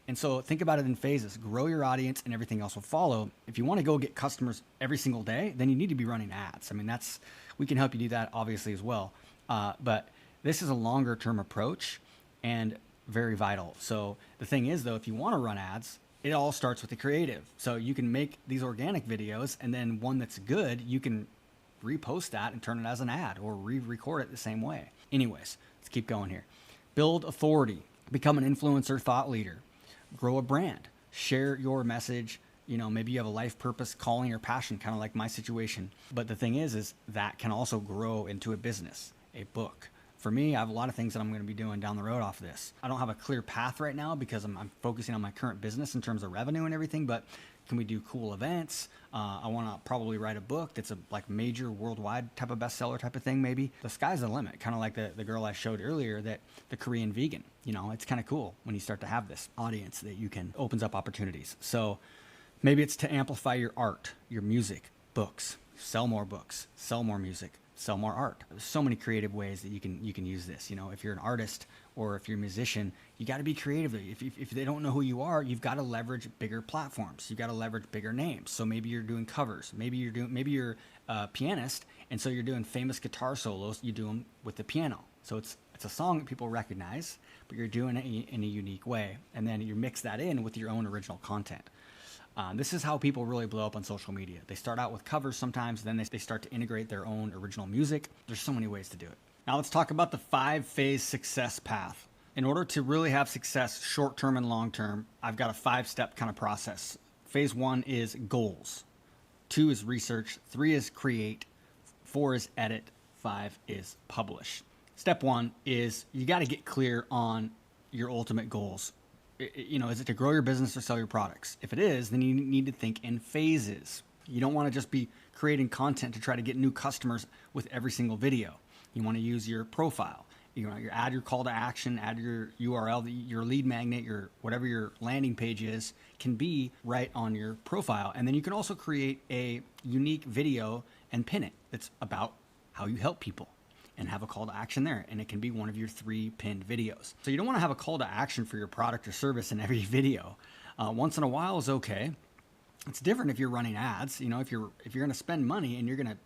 And so think about it in phases. Grow your audience and everything else will follow. If you want to go get customers every single day, then you need to be running ads. I mean, we can help you do that obviously as well. But this is a longer term approach and very vital. So the thing is though, if you want to run ads, it all starts with the creative. So you can make these organic videos, and then one that's good, you can repost that and turn it as an ad or re-record it the same way. Anyways, let's keep going here. Build authority. Become an influencer thought leader. Grow a brand. Share your message. Maybe you have a life purpose, calling, or passion, kind of like my situation. But the thing is that can also grow into a business, a book. For me, I have a lot of things that I'm going to be doing down the road off of this. I don't have a clear path right now because I'm focusing on my current business in terms of revenue and everything, but can we do cool events? I want to probably write a book that's a major worldwide type of bestseller type of thing maybe. The sky's the limit, kind of like the girl I showed earlier, that the Korean vegan. It's kind of cool when you start to have this audience that you can, opens up opportunities. So maybe it's to amplify your art, your music, books, sell more books, sell more music, sell more art. There's so many creative ways that you can use this. If you're an artist or if you're a musician, you got to be creative. If they don't know who you are, you've got to leverage bigger platforms. You've got to leverage bigger names. So maybe you're doing covers. Maybe you're a pianist, and so you're doing famous guitar solos. You do them with the piano. So it's a song that people recognize, but you're doing it in a unique way, and then you mix that in with your own original content. This is how people really blow up on social media. They start out with covers sometimes, then they start to integrate their own original music. There's so many ways to do it. Now let's talk about the 5-phase success path. In order to really have success short-term and long-term, I've got a 5-step kind of process. Phase 1 is goals. 2 is research. 3 is create. 4 is edit. 5 is publish. Step 1 is you got to get clear on your ultimate goals. Is it to grow your business or sell your products? If it is, then you need to think in phases. You don't want to just be creating content to try to get new customers with every single video. You want to use your profile. You add your call to action, add your URL, your lead magnet, whatever your landing page is, can be right on your profile. And then you can also create a unique video and pin it. That's about how you help people, and have a call to action there. And it can be one of your 3 pinned videos. So you don't want to have a call to action for your product or service in every video. Once in a while is okay. It's different if you're running ads. If you're going to spend money and you're going to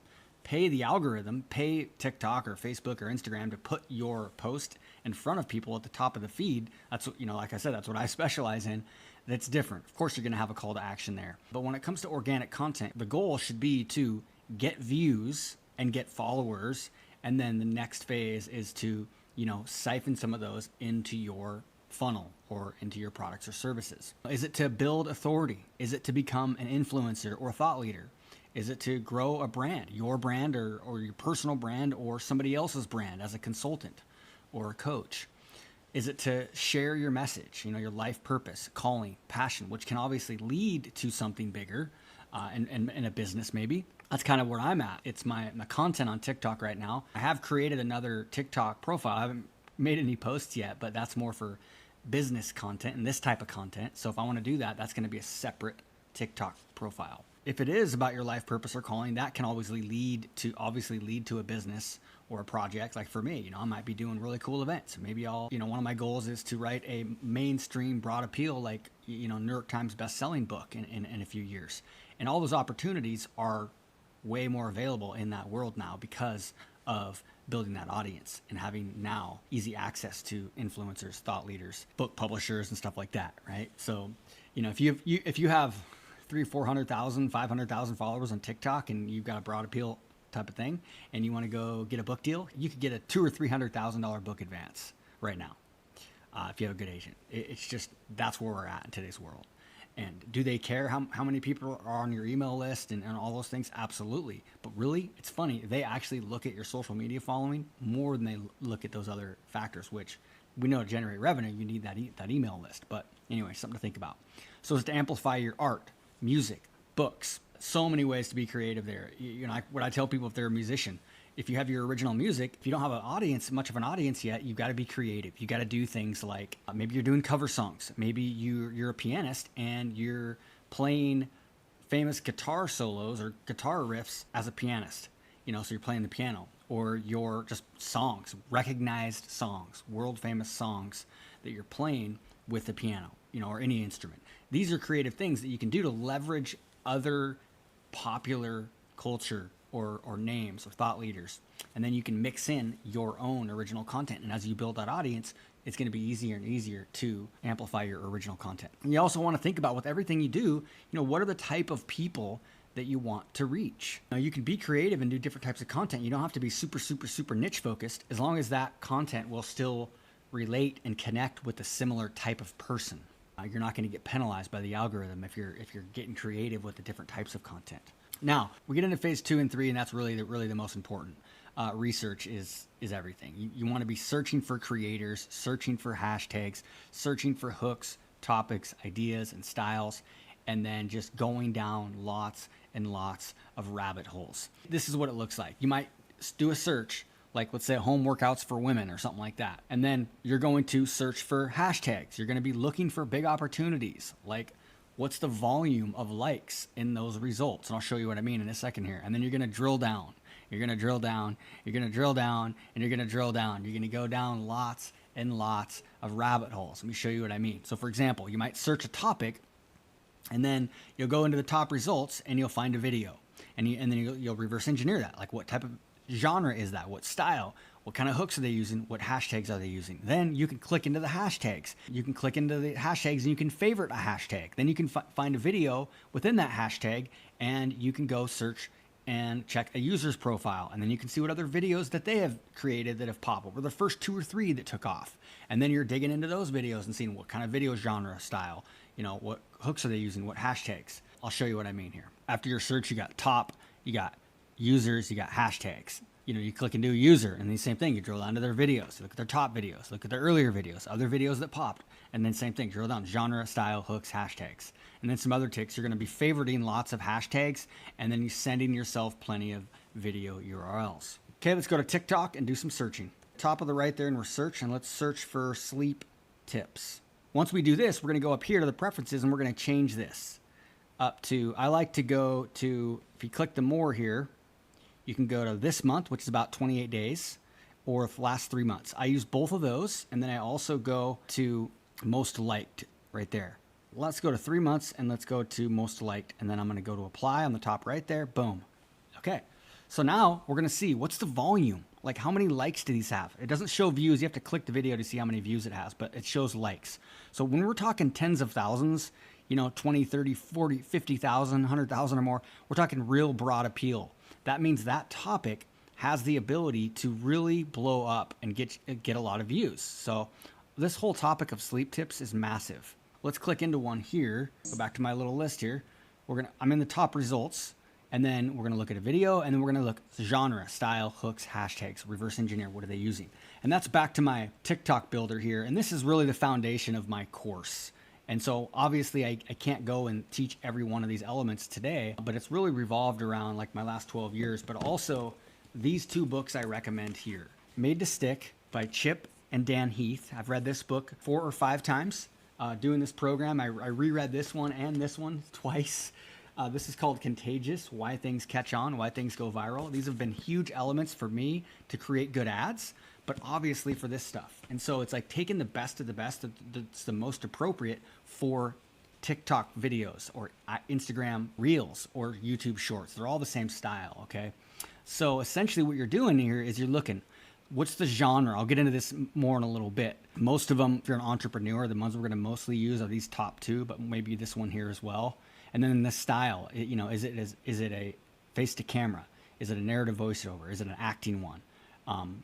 pay the algorithm, pay TikTok or Facebook or Instagram to put your post in front of people at the top of the feed. That's what, like I said, that's what I specialize in. That's different. Of course, you're going to have a call to action there. But when it comes to organic content, the goal should be to get views and get followers. And then the next phase is to, siphon some of those into your funnel or into your products or services. Is it to build authority? Is it to become an influencer or thought leader? Is it to grow a brand, your brand or your personal brand or somebody else's brand as a consultant or a coach? Is it to share your message, your life purpose, calling, passion, which can obviously lead to something bigger and a business maybe? That's kind of where I'm at. It's my content on TikTok right now. I have created another TikTok profile. I haven't made any posts yet, but that's more for business content and this type of content. So if I want to do that, that's going to be a separate TikTok profile. If it is about your life purpose or calling, that can obviously lead to a business or a project. Like for me, I might be doing really cool events. Maybe one of my goals is to write a mainstream broad appeal, like, New York Times best-selling book in a few years. And all those opportunities are way more available in that world now because of building that audience and having now easy access to influencers, thought leaders, book publishers, and stuff like that, right? So, if you have 300,000, 400,000, 500,000 followers on TikTok and you've got a broad appeal type of thing and you want to go get a book deal, you could get a $200,000 or $300,000 book advance right now if you have a good agent. It's just, that's where we're at in today's world. And do they care how many people are on your email list and all those things? Absolutely. But really, it's funny. They actually look at your social media following more than they look at those other factors, which we know to generate revenue, you need that email list. But anyway, something to think about. So it's to amplify your art, music, books, so many ways to be creative there. What I tell people if they're a musician, if you have your original music, if you don't have much of an audience yet, you've got to be creative. You got to do things like maybe you're doing cover songs. Maybe you're a pianist and you're playing famous guitar solos or guitar riffs as a pianist. So you're playing the piano, or you're just songs, recognized songs, world famous songs that you're playing with the piano, or any instrument. These are creative things that you can do to leverage other popular culture or names or thought leaders. And then you can mix in your own original content. And as you build that audience, it's going to be easier and easier to amplify your original content. And you also want to think about, with everything you do, what are the type of people that you want to reach? Now, you can be creative and do different types of content. You don't have to be super, super, super niche focused, as long as that content will still relate and connect with a similar type of person. You're not going to get penalized by the algorithm if you're getting creative with the different types of content. Now, we get into phase 2 and 3, and that's really the most important. Research is everything. You want to be searching for creators, searching for hashtags, searching for hooks, topics, ideas, and styles, and then just going down lots and lots of rabbit holes. This is what it looks like. You might do a search, like let's say home workouts for women or something like that. And then you're going to search for hashtags. You're going to be looking for big opportunities, like what's the volume of likes in those results? And I'll show you what I mean in a second here. And then you're going to drill down. You're going to drill down. You're going to drill down. And you're going to drill down. You're going to go down lots and lots of rabbit holes. Let me show you what I mean. So for example, you might search a topic, and then you'll go into the top results and you'll find a video. And then you'll reverse engineer that. Like, what type of genre is that? What style? What kind of hooks are they using? What hashtags are they using? Then you can click into the hashtags. You can click into the hashtags and you can favorite a hashtag. Then you can find a video within that hashtag, and you can go search and check a user's profile. And then you can see what other videos that they have created that have popped. What were the first 2 or 3 that took off? And then you're digging into those videos and seeing what kind of video genre, style, what hooks are they using? What hashtags? I'll show you what I mean here. After your search, you got top, you got users, you got hashtags. You click into a user, and the same thing. You drill down to their videos, look at their top videos, look at their earlier videos, other videos that popped, and then same thing, drill down, genre, style, hooks, hashtags. And then some other ticks, you're going to be favoriting lots of hashtags, and then you're sending yourself plenty of video URLs. Okay, let's go to TikTok and do some searching. Top of the right there in research, and let's search for sleep tips. Once we do this, we're going to go up here to the preferences, and we're going to change this up to, I like to go to, if you click the more here, you can go to this month, which is about 28 days, or the last 3 months. I use both of those, and then I also go to most liked right there. Let's go to 3 months, and let's go to most liked, and then I'm going to go to apply on the top right there. Boom. Okay. So now we're going to see what's the volume. Like, how many likes do these have? It doesn't show views. You have to click the video to see how many views it has, but it shows likes. So when we're talking tens of thousands, 20, 30, 40, 50,000, 100,000 or more, we're talking real broad appeal. That means that topic has the ability to really blow up and get a lot of views. So this whole topic of sleep tips is massive. Let's click into one here. Go back to my little list here. I'm in the top results, and then we're gonna look at a video, and then we're gonna look genre, style, hooks, hashtags, reverse engineer. What are they using? And that's back to my TikTok builder here. And this is really the foundation of my course. And so obviously I can't go and teach every one of these elements today, but it's really revolved around like my last 12 years, but also these 2 books I recommend here. Made to Stick by Chip and Dan Heath. I've read this book 4 or 5 times doing this program. I reread this one and this one twice. This is called Contagious, why things catch on, why things go viral. These have been huge elements for me to create good ads, but obviously for this stuff. And so it's like taking the best of the best that's the most appropriate for TikTok videos or Instagram Reels or YouTube Shorts. They're all the same style, okay? So essentially what you're doing here is you're looking, what's the genre? I'll get into this more in a little bit. Most of them, if you're an entrepreneur, the ones we're going to mostly use are these top two, but maybe this one here as well. And then the style, you know, is it a face to camera? Is it a narrative voiceover? Is it an acting one?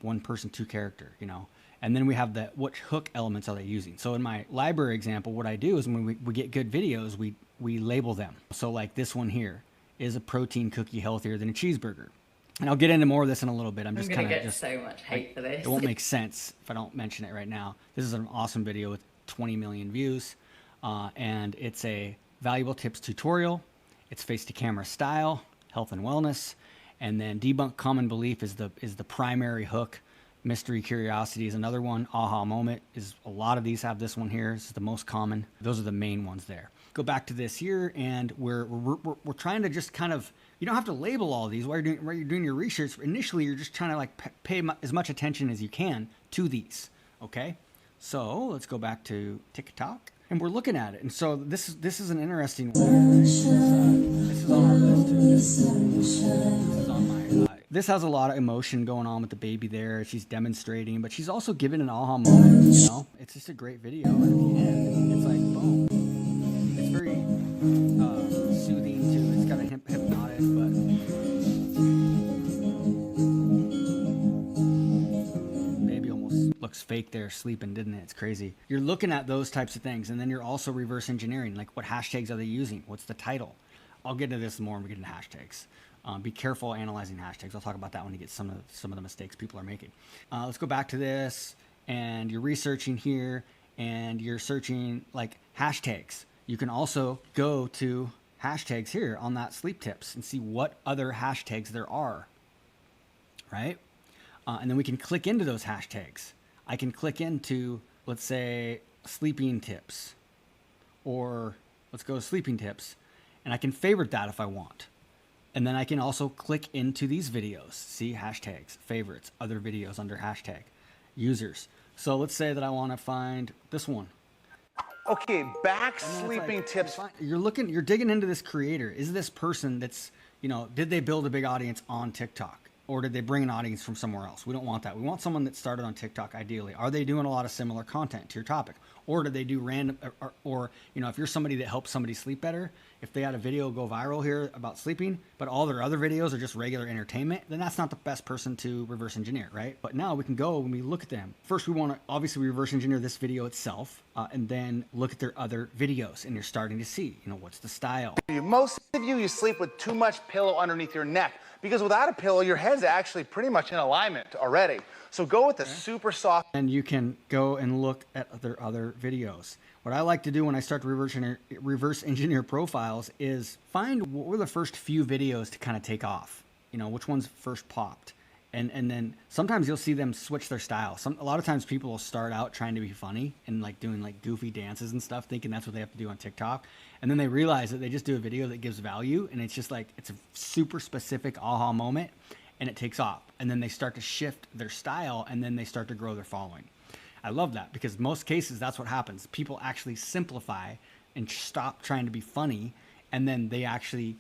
One person, two character, you know? And then we have what hook elements are they using? So in my library example, what I do is when we get good videos, we label them. So like this one here, is a protein cookie healthier than a cheeseburger? And I'll get into more of this in a little bit. I'm just gonna kind of get so much hate for this. It won't make sense if I don't mention it right now. This is an awesome video with 20 million views, and it's a valuable tips tutorial. It's face to camera style, health and wellness, and then debunk common belief is the primary hook. Mystery curiosity is another one. Aha moment is a lot of these have this one here. This is the most common. Those are the main ones there. Go back to this here, and we're trying to just kind of, you don't have to label all these while you're doing your research. Initially, you're just trying to like pay as much attention as you can to these. Okay, so let's go back to TikTok, and we're looking at it. And so this is an interesting one. This is on our list too. This is on my. This has a lot of emotion going on with the baby there. She's demonstrating, but she's also giving an aha moment. You know, it's just a great video. And at the end, it's like boom. It's very soothing too. It's kind of hypnotic, but baby almost looks fake there, sleeping, didn't it? It's crazy. You're looking at those types of things, and then you're also reverse engineering. Like, what hashtags are they using? What's the title? I'll get into this more when we get into hashtags. Be careful analyzing hashtags. I'll talk about that when you get some of the mistakes people are making. Let's go back to this, and you're researching here, and you're searching like hashtags. You can also go to hashtags here on that sleep tips and see what other hashtags there are, right? And then we can click into those hashtags. I can click into, let's say, sleeping tips, or let's go to sleeping tips, and I can favorite that if I want. And then I can also click into these videos, see hashtags, favorites, other videos under hashtag, users. So let's say that I want to find this one. Okay, back sleeping tips. You're digging into this creator. Is this person that's, you know, did they build a big audience on TikTok? Or did they bring an audience from somewhere else? We don't want that. We want someone that started on TikTok, ideally. Are they doing a lot of similar content to your topic? Or do they do random, or you know, if you're somebody that helps somebody sleep better, if they had a video go viral here about sleeping, but all their other videos are just regular entertainment, then that's not the best person to reverse engineer, right? But now we can go and we look at them. First, we want to obviously reverse engineer this video itself, and then look at their other videos, and you're starting to see, you know, what's the style. Most of you sleep with too much pillow underneath your neck, because without a pillow, your head's actually pretty much in alignment already. So go with the super soft. And you can go and look at their other videos. What I like to do when I start to reverse engineer profiles is find what were the first few videos to kind of take off. You know, which ones first popped. And then sometimes you'll see them switch their style. A lot of times people will start out trying to be funny and like doing like goofy dances and stuff, thinking that's what they have to do on TikTok. And then they realize that they just do a video that gives value, and it's just like, it's a super specific aha moment, and it takes off. And then they start to shift their style, and then they start to grow their following. I love that, because most cases that's what happens. People actually simplify and stop trying to be funny, and then they actually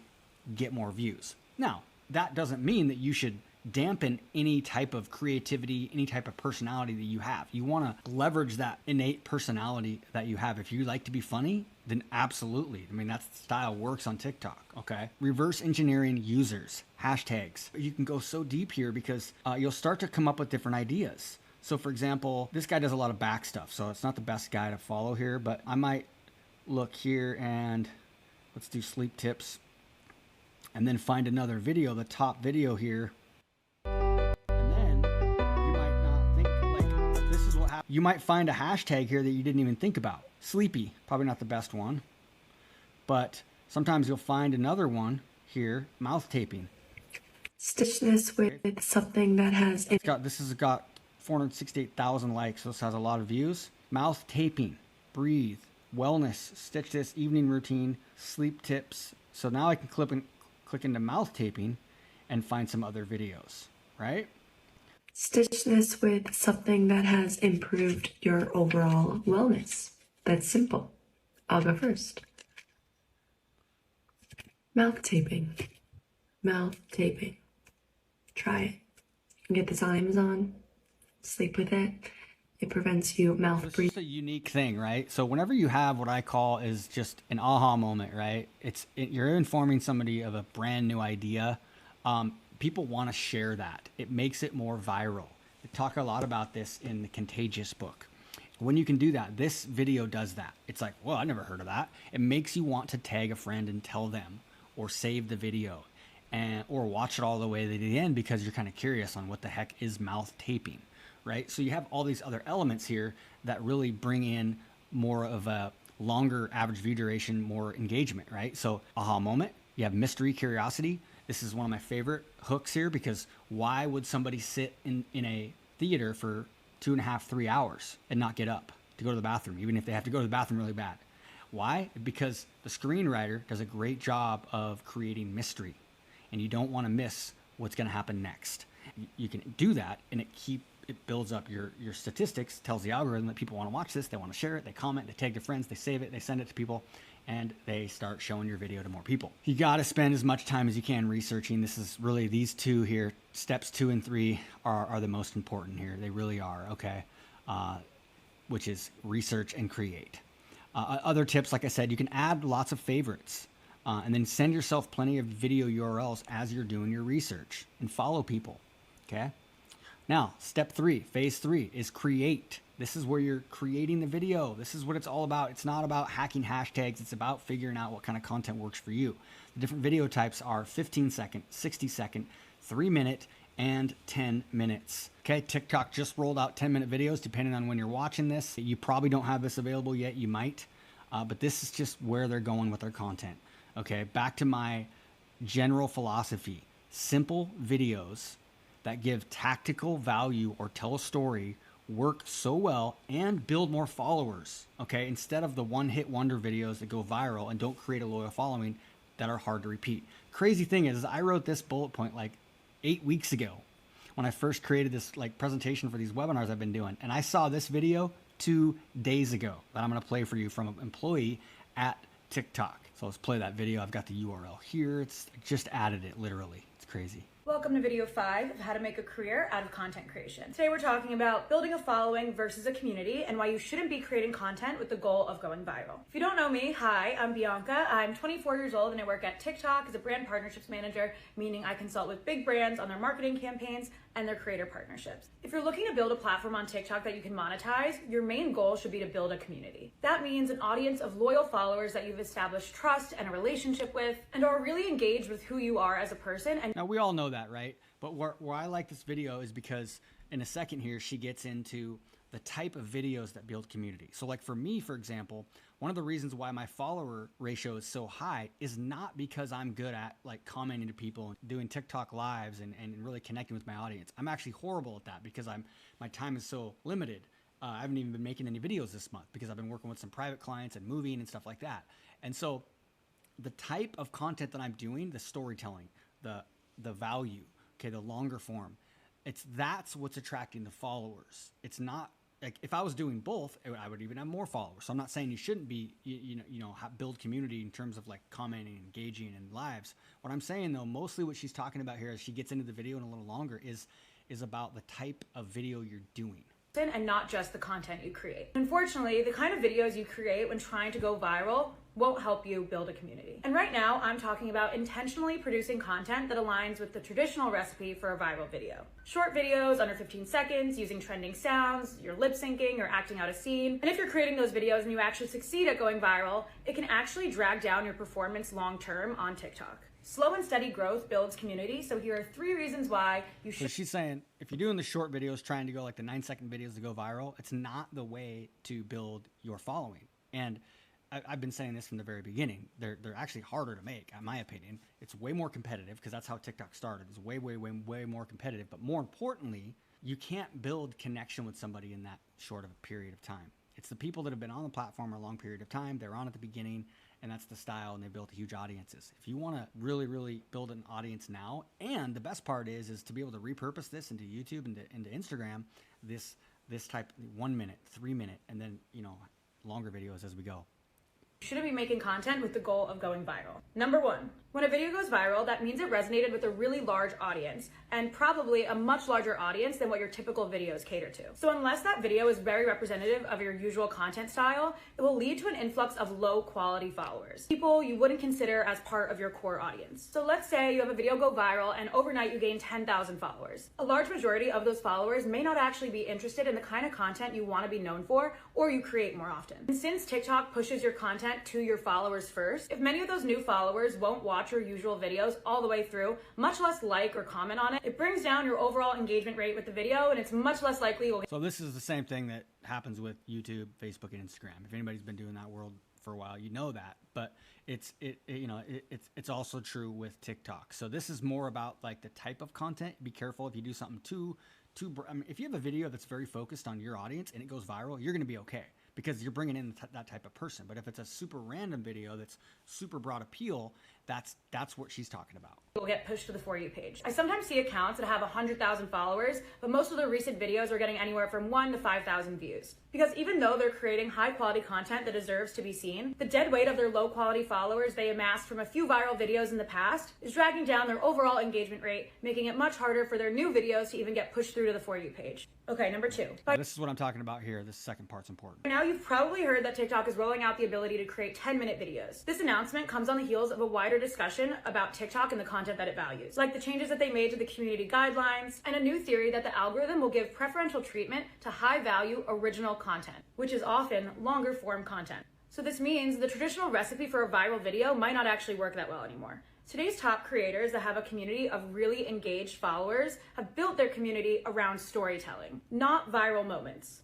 get more views. Now, that doesn't mean that you should dampen any type of creativity, any type of personality that you have. You want to leverage that innate personality that you have. If you like to be funny, then absolutely. I mean, that style works on TikTok, okay? Reverse engineering users, hashtags. You can go so deep here because you'll start to come up with different ideas. So for example, this guy does a lot of back stuff, so it's not the best guy to follow here, but I might look here and let's do sleep tips, and then find another video, the top video here. You might find a hashtag here that you didn't even think about. Sleepy, probably not the best one. But sometimes you'll find another one here, mouth taping. Stitch this with something that has... This has got 468,000 likes, so this has a lot of views. Mouth taping, breathe, wellness, stitch this, evening routine, sleep tips, So now I can click into mouth taping and find some other videos, right? Stitch this with something that has improved your overall wellness. That's simple. I'll go first. Mouth taping. Mouth taping. Try it. You can get this on Amazon. Sleep with it. It prevents you mouth It's breathing. just a unique thing, right? So whenever you have what I call is just an aha moment, right? You're informing somebody of a brand new idea. People want to share that. It makes it more viral. We talk a lot about this in the Contagious book. When you can do that, this video does that. It's like, well, I never heard of that. It makes you want to tag a friend and tell them, or save the video, or watch it all the way to the end because you're kind of curious on what the heck is mouth taping, right? So you have all these other elements here that really bring in more of a longer average view duration, more engagement, right? So aha moment, you have mystery, curiosity. This is one of my favorite hooks here because why would somebody sit in a theater for 2.5, 3 hours and not get up to go to the bathroom, even if they have to go to the bathroom really bad? Why? Because the screenwriter does a great job of creating mystery, and you don't want to miss what's going to happen next. You can do that, and it builds up your statistics, tells the algorithm that people want to watch this, they want to share it, they comment, they tag their friends, they save it, they send it to people, and they start showing your video to more people. You got to spend as much time as you can researching. This is really, these two here, steps 2 and 3 are the most important here. They really are, okay? Which is research and create. Other tips, like I said, you can add lots of favorites and then send yourself plenty of video URLs as you're doing your research and follow people, okay? Now, step 3, phase 3 is create. This is where you're creating the video. This is what it's all about. It's not about hacking hashtags. It's about figuring out what kind of content works for you. The different video types are 15-second, 60-second, 3-minute, and 10 minutes. Okay, TikTok just rolled out 10-minute videos depending on when you're watching this. You probably don't have this available yet. You might, but this is just where they're going with their content. Okay, back to my general philosophy. Simple videos that give tactical value or tell a story work so well and build more followers, okay? Instead of the one-hit wonder videos that go viral and don't create a loyal following that are hard to repeat. Crazy thing is I wrote this bullet point like 8 weeks ago when I first created this like presentation for these webinars I've been doing. And I saw this video 2 days ago that I'm gonna play for you from an employee at TikTok. So let's play that video. I've got the URL here. It's just added it literally. It's crazy. Welcome to video 5 of how to make a career out of content creation. Today we're talking about building a following versus a community and why you shouldn't be creating content with the goal of going viral. If you don't know me, hi, I'm Bianca. I'm 24 years old and I work at TikTok as a brand partnerships manager, meaning I consult with big brands on their marketing campaigns and their creator partnerships. If you're looking to build a platform on TikTok that you can monetize, your main goal should be to build a community. That means an audience of loyal followers that you've established trust and a relationship with and are really engaged with who you are as a person. And now we all know that, right? But where I like this video is because in a second here, she gets into the type of videos that build community. So like for me, for example, one of the reasons why my follower ratio is so high is not because I'm good at like commenting to people and doing TikTok lives and really connecting with my audience. I'm actually horrible at that because my time is so limited. I haven't even been making any videos this month because I've been working with some private clients and moving and stuff like that. And so the type of content that I'm doing, the storytelling, the value, okay, the longer form, that's what's attracting the followers. It's not like if I was doing both, I would even have more followers. So I'm not saying you shouldn't be, build community in terms of like commenting, engaging in lives. What I'm saying though, mostly what she's talking about here as she gets into the video and a little longer is about the type of video you're doing. And not just the content you create. Unfortunately, the kind of videos you create when trying to go viral won't help you build a community. And right now, I'm talking about intentionally producing content that aligns with the traditional recipe for a viral video. Short videos under 15 seconds, using trending sounds, you're lip syncing or acting out a scene. And if you're creating those videos and you actually succeed at going viral, it can actually drag down your performance long term on TikTok. Slow and steady growth builds community, so here are 3 reasons why you should. So she's saying if you're doing the short videos, trying to go like the 9-second videos to go viral, it's not the way to build your following. And I've been saying this from the very beginning. They're actually harder to make, in my opinion. It's way more competitive because that's how TikTok started. It's way more competitive. But more importantly, you can't build connection with somebody in that short of a period of time. It's the people that have been on the platform a long period of time. They're on at the beginning and that's the style, and they built huge audiences. If you want to really, really build an audience now, and the best part is to be able to repurpose this into YouTube and into Instagram, this type 1 minute, 3 minute, and then, you know, longer videos as we go. You shouldn't be making content with the goal of going viral. Number one, when a video goes viral, that means it resonated with a really large audience, and probably a much larger audience than what your typical videos cater to. So unless that video is very representative of your usual content style, it will lead to an influx of low quality followers, people you wouldn't consider as part of your core audience. So let's say you have a video go viral and overnight you gain 10,000 followers. A large majority of those followers may not actually be interested in the kind of content you want to be known for or you create more often. And since TikTok pushes your content to your followers first, if many of those new followers won't watch your usual videos all the way through, much less like or comment on it, it brings down your overall engagement rate with the video, and it's much less likely you'll. So this is the same thing that happens with YouTube, Facebook, and Instagram. If anybody's been doing that world for a while, you know that. But it's also true with TikTok. So this is more about like the type of content. Be careful if you do something too. I mean, if you have a video that's very focused on your audience and it goes viral, you're going to be okay, because you're bringing in that type of person. But if it's a super random video that's super broad appeal, that's what she's talking about. Will get pushed to the For You page. I sometimes see accounts that have 100,000 followers, but most of their recent videos are getting anywhere from 1 to 5,000 views. Because even though they're creating high quality content that deserves to be seen, the dead weight of their low quality followers they amassed from a few viral videos in the past is dragging down their overall engagement rate, making it much harder for their new videos to even get pushed through to the For You page. Okay, number two. This is what I'm talking about here. This second part's important. By now you've probably heard that TikTok is rolling out the ability to create 10-minute videos. This announcement comes on the heels of a wider discussion about TikTok and the content that it values, like the changes that they made to the community guidelines, and a new theory that the algorithm will give preferential treatment to high-value original content, which is often longer form content. So this means the traditional recipe for a viral video might not actually work that well anymore. Today's top creators that have a community of really engaged followers have built their community around storytelling, not viral moments.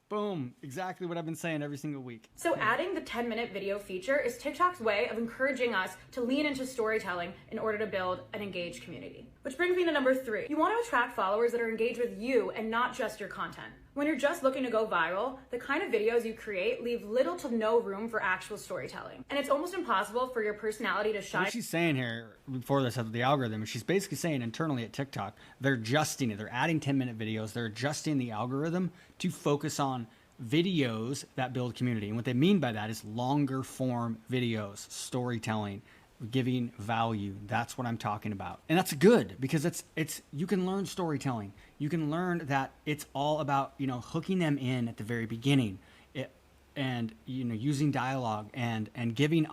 Boom, exactly what I've been saying every single week. So adding the 10-minute video feature is TikTok's way of encouraging us to lean into storytelling in order to build an engaged community. Which brings me to number 3. You want to attract followers that are engaged with you and not just your content. When you're just looking to go viral, the kind of videos you create leave little to no room for actual storytelling. And it's almost impossible for your personality to shine. What she's saying here before this of the algorithm, she's basically saying internally at TikTok, they're adjusting it. They're adding 10-minute videos. They're adjusting the algorithm to focus on videos that build community. And what they mean by that is longer form videos, storytelling, giving value. That's what I'm talking about. And that's good, because it's you can learn storytelling. You can learn that it's all about, you know, hooking them in at the very beginning, and, you know, using dialogue and giving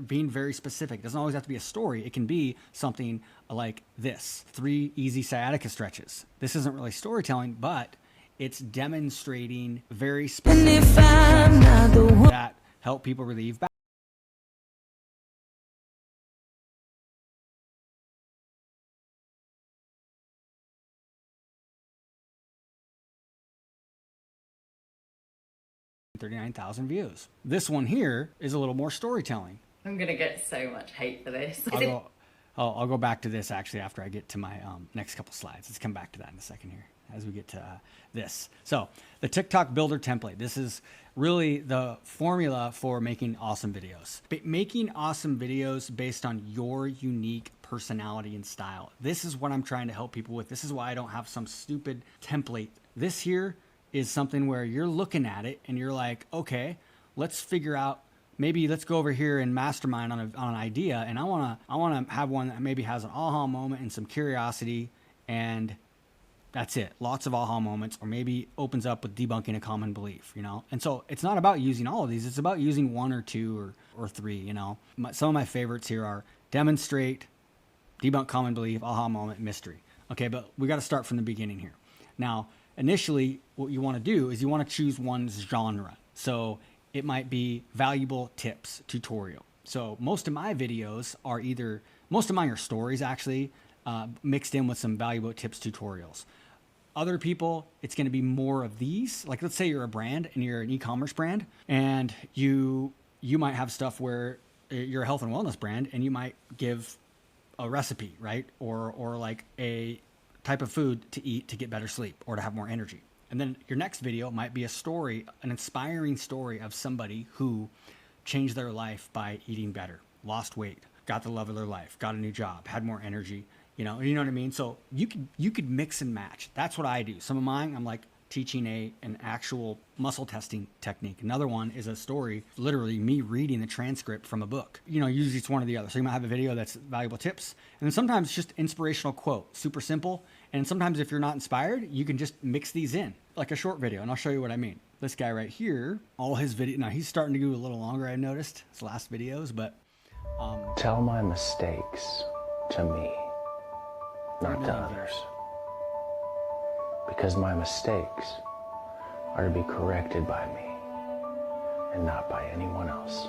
being very specific. It doesn't always have to be a story. It can be something like this: 3 easy sciatica stretches. This isn't really storytelling, but it's demonstrating very specific that help people relieve back. $39,000 views. This one here is a little more storytelling. I'm gonna get so much hate for this. I'll go back to this actually after I get to my next couple slides. Let's come back to that in a second here as we get to this. So the TikTok builder template. This is really the formula for making awesome videos. Making awesome videos based on your unique personality and style. This is what I'm trying to help people with. This is why I don't have some stupid template. This here is something where you're looking at it and you're like, okay, let's figure out, maybe let's go over here and mastermind on an idea. And I want to have one that maybe has an aha moment and some curiosity, and that's it. Lots of aha moments, or maybe opens up with debunking a common belief, you know? And so it's not about using all of these. It's about using 1 or 2 or 3, you know? Some of my favorites here are demonstrate, debunk common belief, aha moment, mystery. Okay, but we got to start from the beginning here. Now, initially, what you want to do is you want to choose one genre. So it might be valuable tips tutorial. So most of my videos are most of mine are stories actually, mixed in with some valuable tips tutorials. Other people, it's going to be more of these. Like, let's say you're a brand and you're an e-commerce brand, and you might have stuff where you're a health and wellness brand, and you might give a recipe, right? Or like a type of food to eat to get better sleep or to have more energy. And then your next video might be a story, an inspiring story of somebody who changed their life by eating better, lost weight, got the love of their life, got a new job, had more energy, you know what I mean? So you could mix and match. That's what I do. Some of mine, I'm like teaching an actual muscle testing technique. Another one is a story, literally me reading the transcript from a book. You know, usually it's one or the other. So you might have a video that's valuable tips, and then sometimes it's just inspirational quote, super simple. And sometimes if you're not inspired, you can just mix these in, like a short video, and I'll show you what I mean. This guy right here, all his video, now he's starting to go a little longer, I noticed, his last videos, but tell my mistakes to me, not to others. Because my mistakes are to be corrected by me and not by anyone else.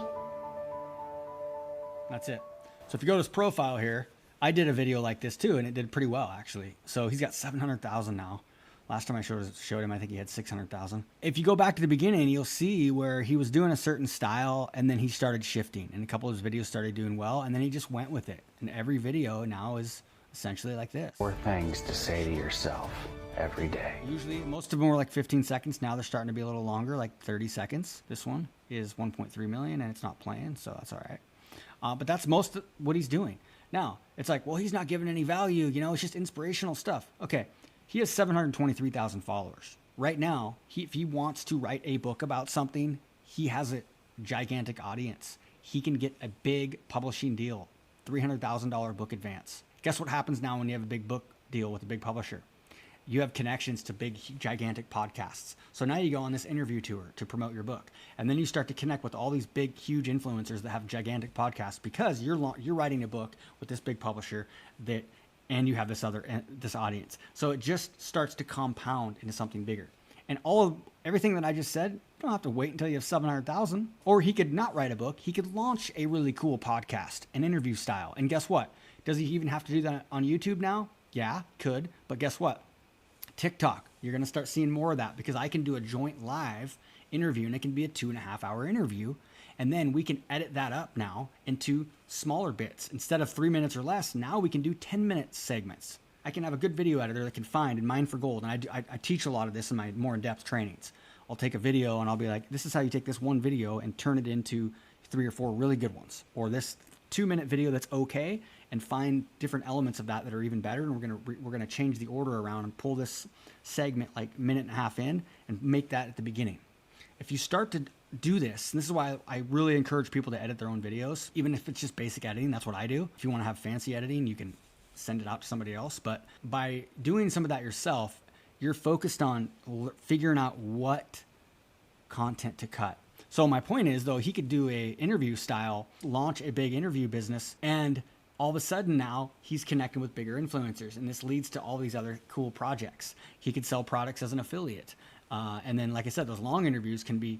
That's it. So if you go to his profile here, I did a video like this too, and it did pretty well actually. So he's got 700,000 now. Last time I showed him, I think he had 600,000. If you go back to the beginning, you'll see where he was doing a certain style, and then he started shifting, and a couple of his videos started doing well, and then he just went with it. And every video now is essentially like this. 4 things to say to yourself every day. Usually, most of them were like 15 seconds. Now they're starting to be a little longer, like 30 seconds. This one is 1.3 million, and it's not playing, so that's all right. But that's most of what he's doing. Now, it's like, well, he's not giving any value. You know, it's just inspirational stuff. Okay, he has 723,000 followers. Right now, if he wants to write a book about something, he has a gigantic audience. He can get a big publishing deal, $300,000 book advance. Guess what happens now when you have a big book deal with a big publisher? You have connections to big, gigantic podcasts. So now you go on this interview tour to promote your book. And then you start to connect with all these big, huge influencers that have gigantic podcasts because you're writing a book with this big publisher and you have this audience. So it just starts to compound into something bigger. And everything that I just said, you don't have to wait until you have 700,000. Or he could not write a book. He could launch a really cool podcast, an interview style. And guess what? Does he even have to do that on YouTube now? Yeah, could. But guess what? TikTok, you're going to start seeing more of that because I can do a joint live interview, and it can be a 2.5-hour interview. And then we can edit that up now into smaller bits. Instead of 3 minutes or less, now we can do 10-minute segments. I can have a good video editor that can find and mine for gold. And I teach a lot of this in my more in-depth trainings. I'll take a video and I'll be like, this is how you take this one video and turn it into 3 or 4 really good ones. Or this 2-minute video that's okay, and find different elements of that are even better. And we're gonna change the order around and pull this segment like minute and a half in and make that at the beginning. If you start to do this, and this is why I really encourage people to edit their own videos, even if it's just basic editing. That's what I do. If you want to have fancy editing, you can send it out to somebody else. But by doing some of that yourself, you're focused on figuring out what content to cut. So my point is, though, he could do a interview style, launch a big interview business, and all of a sudden now he's connecting with bigger influencers, and this leads to all these other cool projects. He could sell products as an affiliate. And then, like I said, those long interviews can be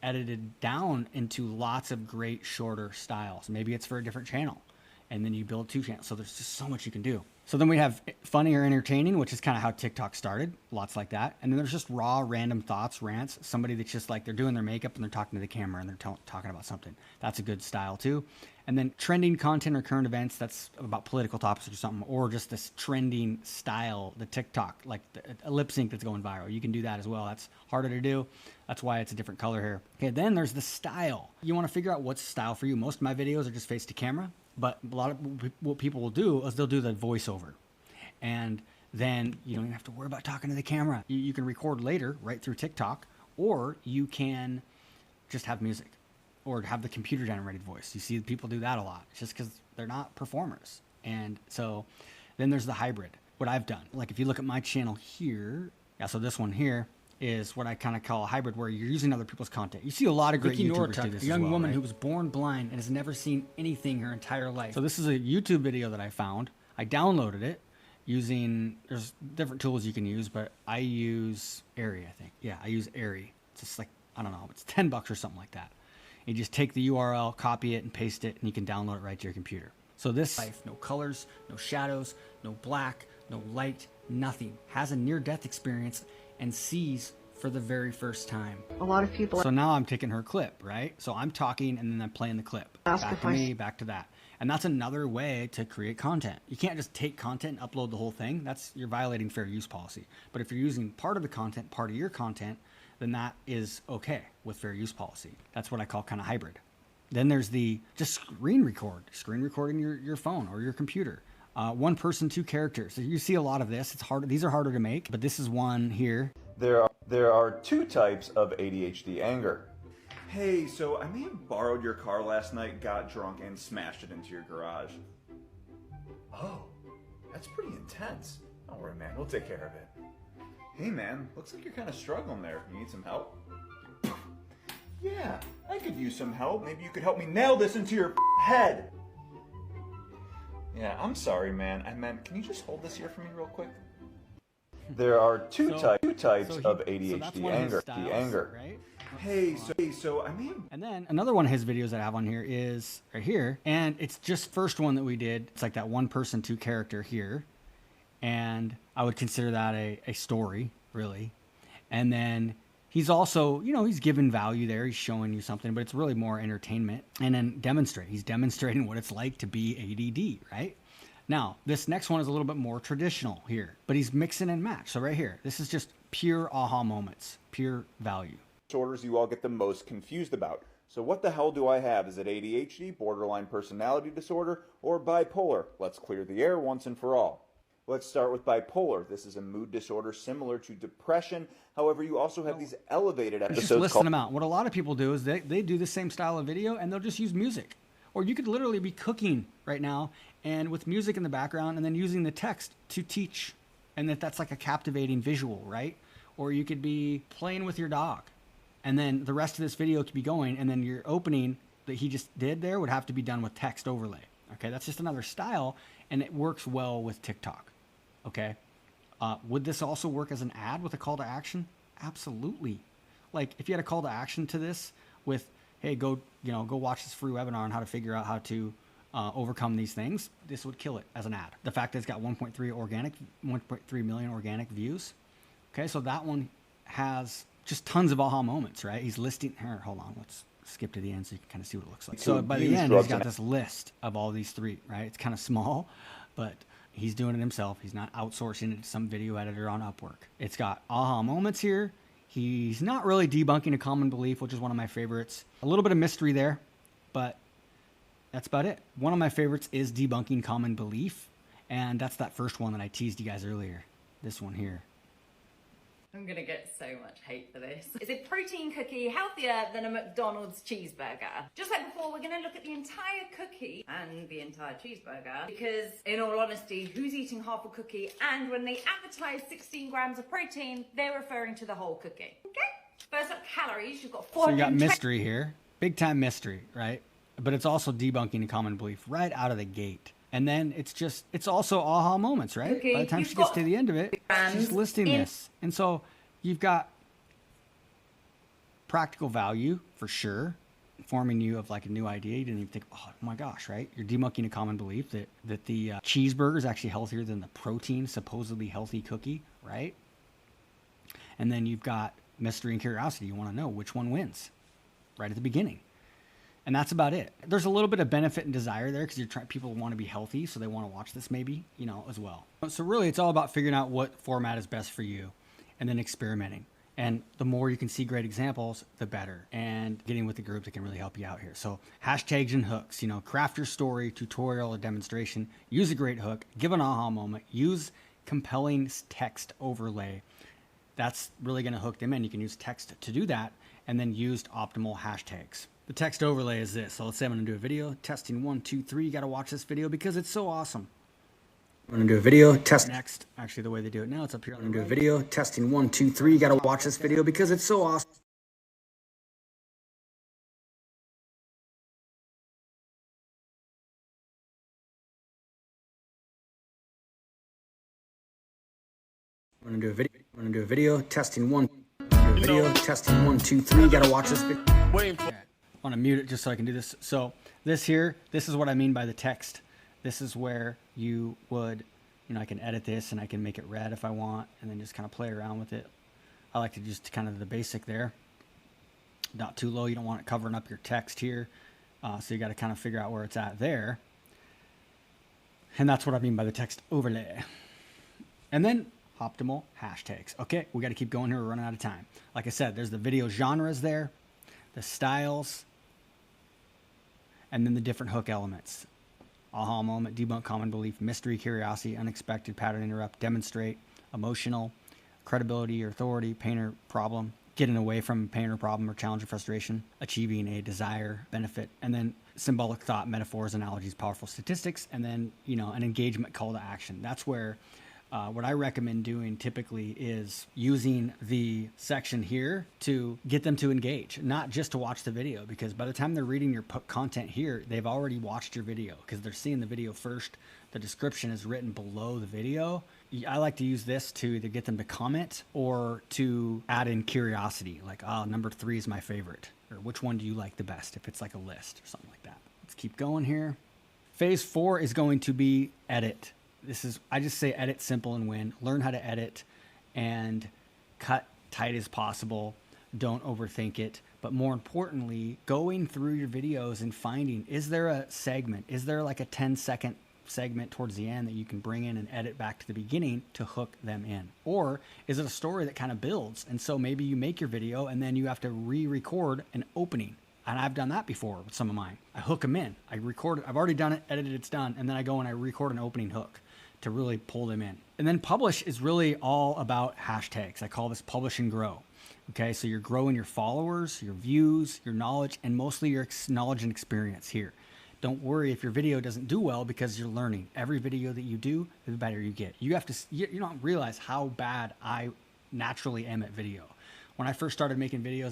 edited down into lots of great shorter styles. Maybe it's for a different channel, and then you build 2 channels. So there's just so much you can do. So then we have funny or entertaining, which is kind of how TikTok started, lots like that. And then there's just raw, random thoughts, rants, somebody that's just like they're doing their makeup and they're talking to the camera and they're talking about something. That's a good style too. And then trending content or current events, that's about political topics or something, or just this trending style, the TikTok, like a lip sync that's going viral. You can do that as well. That's harder to do. That's why it's a different color here. Okay, then there's the style. You want to figure out what's style for you. Most of my videos are just face to camera. But a lot of what people will do is they'll do the voiceover. And then you don't even have to worry about talking to the camera. You can record later right through TikTok, or you can just have music or have the computer generated voice. You see people do that a lot. It's just because they're not performers. And so then there's the hybrid, what I've done. Like if you look at my channel here, so this one here is what I kind of call a hybrid, where you're using other people's content. You see a lot of great YouTubers do this, a young woman who was born blind and has never seen anything her entire life. So this is a YouTube video that I found. I downloaded it using, there's different tools you can use, but I use Airy, I think. Yeah, I use Airy. It's just like, I don't know, it's $10 or something like that. You just take the URL, copy it, and paste it, and you can download it right to your computer. So this life, no colors, no shadows, no black, no light, nothing. Has a near-death experience and sees for the very first time. A lot of people. So now I'm taking her clip, right? So I'm talking and then I'm playing the clip. Back to me, back to that. And that's another way to create content. You can't just take content and upload the whole thing. You're violating fair use policy. But if you're using part of the content, part of your content, then that is okay with fair use policy. That's what I call kind of hybrid. Then there's the just screen recording your phone or your computer. One person, two characters. So you see a lot of this. It's hard. These are harder to make, but this is one here. There are two types of ADHD anger. Hey, so I may have borrowed your car last night, got drunk, and smashed it into your garage. Oh, that's pretty intense. Don't worry, man. We'll take care of it. Hey, man. Looks like you're kind of struggling there. You need some help? Yeah, I could use some help. Maybe you could help me nail this into your head. Yeah, I'm sorry, man. I meant, can you just hold this here for me real quick? There are two types of ADHD anger. Right? Hey, so I mean... And then another one of his videos that I have on here is right here. And it's just first one that we did. It's like that one person, two character here. And I would consider that a story, really. And then he's also, you know, he's giving value there. He's showing you something, but it's really more entertainment. And then he's demonstrating what it's like to be ADD, right? Now, this next one is a little bit more traditional here, but he's mixing and match. So right here, this is just pure aha moments, pure value. Disorders you all get the most confused about. So what the hell do I have? Is it ADHD, borderline personality disorder, or bipolar? Let's clear the air once and for all. Let's start with bipolar. This is a mood disorder similar to depression. However, you also have these elevated episodes. Just listing them out. What a lot of people do is they do the same style of video and they'll just use music. Or you could literally be cooking right now and with music in the background and then using the text to teach. And that's like a captivating visual, right? Or you could be playing with your dog. And then the rest of this video could be going, and then your opening that he just did there would have to be done with text overlay. Okay, that's just another style, and it works well with TikTok. Okay, would this also work as an ad with a call to action? Absolutely. Like if you had a call to action to this with, hey, go watch this free webinar on how to figure out how to overcome these things, this would kill it as an ad. The fact that it's got 1.3 million organic views. Okay, so that one has just tons of aha moments, right? He's listing here. Hold on, let's skip to the end so you can kind of see what it looks like. So by the end, he's got this list of all these three, right? It's kind of small, but he's doing it himself. He's not outsourcing it to some video editor on Upwork. It's got aha moments here. He's not really debunking a common belief, which is one of my favorites. A little bit of mystery there, but that's about it. One of my favorites is debunking common belief, and that's that first one that I teased you guys earlier. This one here. I'm gonna get so much hate for this. Is a protein cookie healthier than a McDonald's cheeseburger? Just like before, we're gonna look at the entire cookie and the entire cheeseburger, because in all honesty, who's eating half a cookie? And when they advertise 16 grams of protein, they're referring to the whole cookie. Okay? First up, calories, you've got 400. So you got mystery here. Big time mystery, right? But it's also debunking a common belief right out of the gate. And then it's also aha moments, right? Okay, by the time she gets to the end of it, she's listing this. And so you've got practical value for sure, informing you of like a new idea. You didn't even think, oh my gosh, right? You're debunking a common belief that the cheeseburger is actually healthier than the protein, supposedly healthy cookie, right? And then you've got mystery and curiosity. You want to know which one wins right at the beginning. And that's about it. There's a little bit of benefit and desire there because people want to be healthy, so they want to watch this maybe, as well. So really, it's all about figuring out what format is best for you and then experimenting. And the more you can see great examples, the better. And getting with the group that can really help you out here. So hashtags and hooks, craft your story, tutorial, or demonstration. Use a great hook. Give an aha moment. Use compelling text overlay. That's really going to hook them in. You can use text to do that and then use optimal hashtags. The text overlay is this. So let's say I'm going to do a video. Testing 1, 2, 3. You got to watch this video because it's so awesome. I'm going to do a video. Test next. Actually, the way they do it now, it's up here. I'm going to do a video. Testing 1, 2, 3. You got to watch this video because it's so awesome. I'm going to do a video. Testing 1. Testing 1, 2, 3. You got to watch this video. I want to mute it just so I can do this. So this is what I mean by the text. This is where you would, I can edit this and I can make it red if I want, and then just kind of play around with it. I like to just kind of the basic there. Not too low. You don't want it covering up your text here. So you got to kind of figure out where it's at there. And that's what I mean by the text overlay. And then optimal hashtags. Okay, we got to keep going here. We're running out of time. Like I said, there's the video genres there, the styles, and then the different hook elements. Aha moment, debunk common belief, mystery, curiosity, unexpected, pattern interrupt, demonstrate, emotional, credibility or authority, pain or problem, getting away from pain or problem or challenge or frustration, achieving a desire, benefit, and then symbolic thought, metaphors, analogies, powerful statistics, and then, an engagement call to action. That's where what I recommend doing typically is using the section here to get them to engage, not just to watch the video, because by the time they're reading your content here, they've already watched your video because they're seeing the video first. The description is written below the video. I like to use this to either get them to comment or to add in curiosity, like, oh, number 3 is my favorite, or which one do you like the best, if it's like a list or something like that. Let's keep going here. Phase 4 is going to be edit. I just say edit, simple and win. Learn how to edit and cut tight as possible. Don't overthink it. But more importantly, going through your videos and finding, is there a segment? Is there like a 10-second segment towards the end that you can bring in and edit back to the beginning to hook them in? Or is it a story that kind of builds? And so maybe you make your video and then you have to re-record an opening. And I've done that before with some of mine. I hook them in. I record it. I've already done it, edited, it's done. And then I go and I record an opening hook to really pull them in. And then publish is really all about hashtags. I call this publish and grow. Okay, so you're growing your followers, your views, your knowledge, and mostly your knowledge and experience here. Don't worry if your video doesn't do well, because you're learning. Every video that you do, the better you get. You don't realize how bad I naturally am at video. When I first started making videos,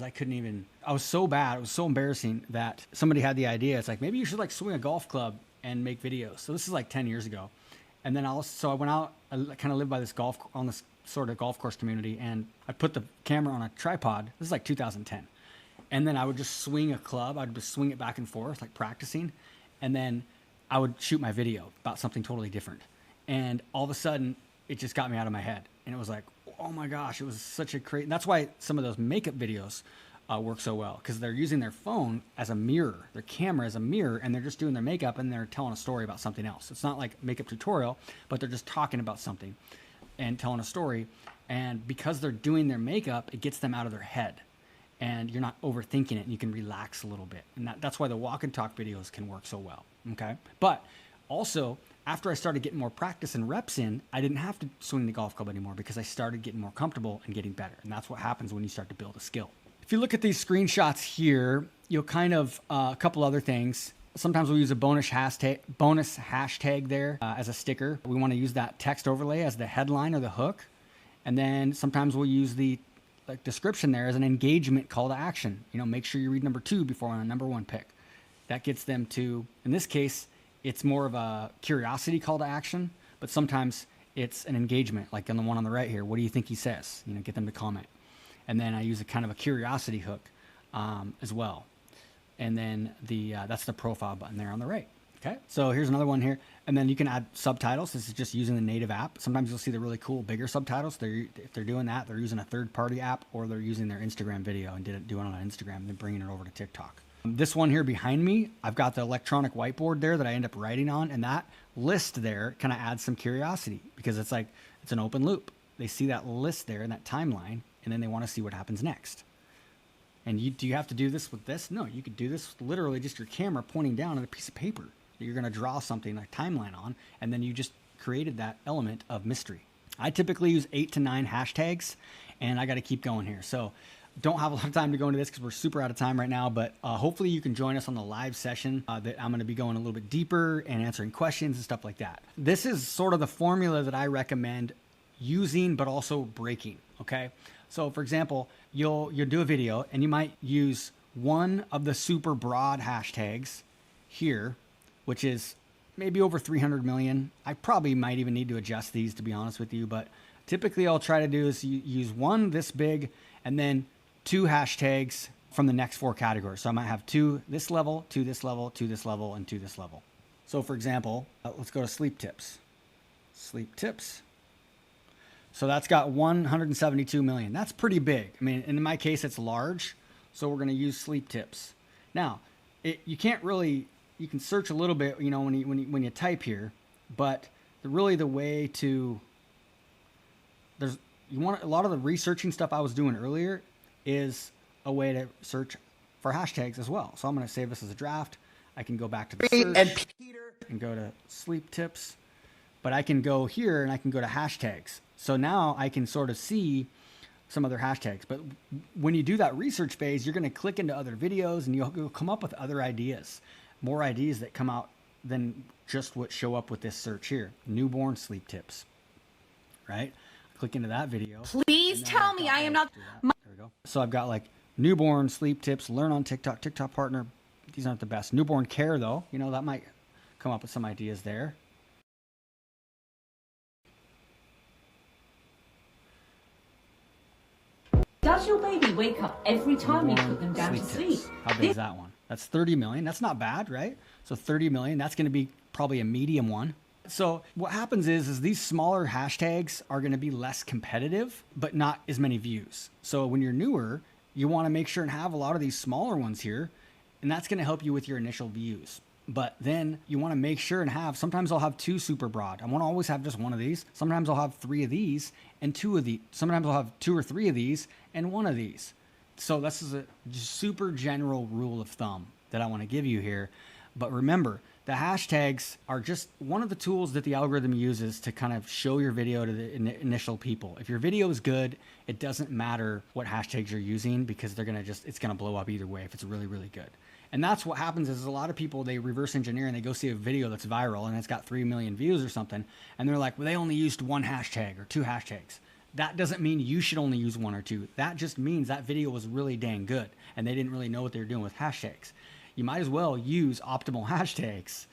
I was so bad, it was so embarrassing that somebody had the idea. It's like, maybe you should like swing a golf club and make videos. So this is like 10 years ago. And then I went out, I kind of lived by this sort of golf course community, and I put the camera on a tripod. This is like 2010. And then I would just swing a club. I'd just swing it back and forth, like practicing. And then I would shoot my video about something totally different. And all of a sudden, it just got me out of my head. And it was like, oh my gosh, it was such a crazy. That's why some of those makeup videos work so well, because they're using their phone as a mirror, their camera as a mirror, and they're just doing their makeup and they're telling a story about something else. It's not like makeup tutorial, but they're just talking about something and telling a story. And because they're doing their makeup, it gets them out of their head. And you're not overthinking it, and you can relax a little bit. And that's why the walk and talk videos can work so well, okay? But also, after I started getting more practice and reps in, I didn't have to swing the golf club anymore, because I started getting more comfortable and getting better. And that's what happens when you start to build a skill. If you look at these screenshots here, you'll kind of, a couple other things. Sometimes we'll use a bonus hashtag there as a sticker. We want to use that text overlay as the headline or the hook. And then sometimes we'll use the description there as an engagement call to action. Make sure you read number 2 before on a number 1 pick. That gets them to, in this case, it's more of a curiosity call to action, but sometimes it's an engagement, like on the one on the right here. What do you think he says? Get them to comment. And then I use a kind of a curiosity hook as well. And then that's the profile button there on the right. Okay, so here's another one here. And then you can add subtitles. This is just using the native app. Sometimes you'll see the really cool, bigger subtitles. If they're doing that, they're using a third-party app, or they're using their Instagram video and doing it on Instagram and then bringing it over to TikTok. This one here behind me, I've got the electronic whiteboard there that I end up writing on, and that list there kind of adds some curiosity, because it's an open loop. They see that list there in that timeline, and then they want to see what happens next. And do you have to do this with this? No, you could do this with literally just your camera pointing down at a piece of paper that you're going to draw something like timeline on, and then you just created that element of mystery. I typically use 8 to 9 hashtags, and I got to keep going here. So don't have a lot of time to go into this because we're super out of time right now, but hopefully you can join us on the live session that I'm going to be going a little bit deeper and answering questions and stuff like that. This is sort of the formula that I recommend using, but also breaking, okay? So for example, you'll do a video and you might use one of the super broad hashtags here, which is maybe over 300 million. I probably might even need to adjust these, to be honest with you, but typically I'll try to do is use one this big and then 2 hashtags from the next 4 categories. So I might have 2 this level, 2 this level, 2 this level, and 2 this level. So for example, let's go to sleep tips. Sleep tips. So that's got 172 million. That's pretty big. I mean, in my case, it's large. So we're going to use sleep tips. Now, you can't really, you can search a little bit, when you type here, but really the way to, a lot of the researching stuff I was doing earlier is a way to search for hashtags as well. So I'm going to save this as a draft. I can go back to the search and go to sleep tips, but I can go here and I can go to hashtags. So now I can sort of see some other hashtags. But when you do that research phase, you're going to click into other videos and you'll come up with other ideas, more ideas that come out than just what show up with this search here. Newborn sleep tips, right? Click into that video. Please tell me I am not. There we go. So I've got like newborn sleep tips, learn on TikTok, TikTok partner. These aren't the best. Newborn care though, you know, that might come up with some ideas there. Does your baby wake up every time you put them down to sleep? How big is that one? That's 30 million. That's not bad, right? So 30 million, that's going to be probably a medium one. So what happens is these smaller hashtags are going to be less competitive, but not as many views. So when you're newer, you want to make sure and have a lot of these smaller ones here, and that's going to help you with your initial views. But then you want to make sure and have, sometimes I'll have 2 super broad. I won't always have just one of these. Sometimes I'll have 3 of these and 2 of these. Sometimes I'll have 2 or 3 of these and 1 of these. So this is a super general rule of thumb that I want to give you here. But remember, the hashtags are just one of the tools that the algorithm uses to kind of show your video to the initial people. If your video is good, it doesn't matter what hashtags you're using because they're going to it's going to blow up either way if it's really, really good. And that's what happens is a lot of people, they reverse engineer and they go see a video that's viral and it's got 3 million views or something. And they're like, well, they only used 1 hashtag or 2 hashtags. That doesn't mean you should only use 1 or 2. That just means that video was really dang good and they didn't really know what they were doing with hashtags. You might as well use optimal hashtags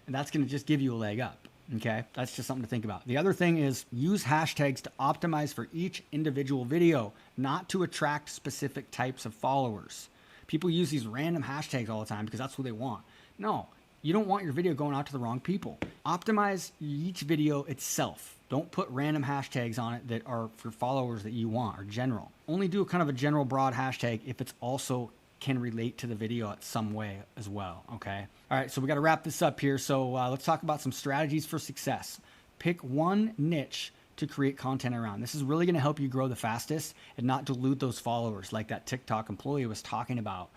and that's going to just give you a leg up. Okay. That's just something to think about. The other thing is use hashtags to optimize for each individual video, not to attract specific types of followers. People use these random hashtags all the time because that's what they want. No, you don't want your video going out to the wrong people. Optimize each video itself. Don't put random hashtags on it that are for followers that you want or general. Only do kind of a general broad hashtag if it's also can relate to the video in some way as well, okay? All right, so we got to wrap this up here. So let's talk about some strategies for success. Pick one niche to create content around. This is really going to help you grow the fastest and not dilute those followers like that TikTok employee was talking about.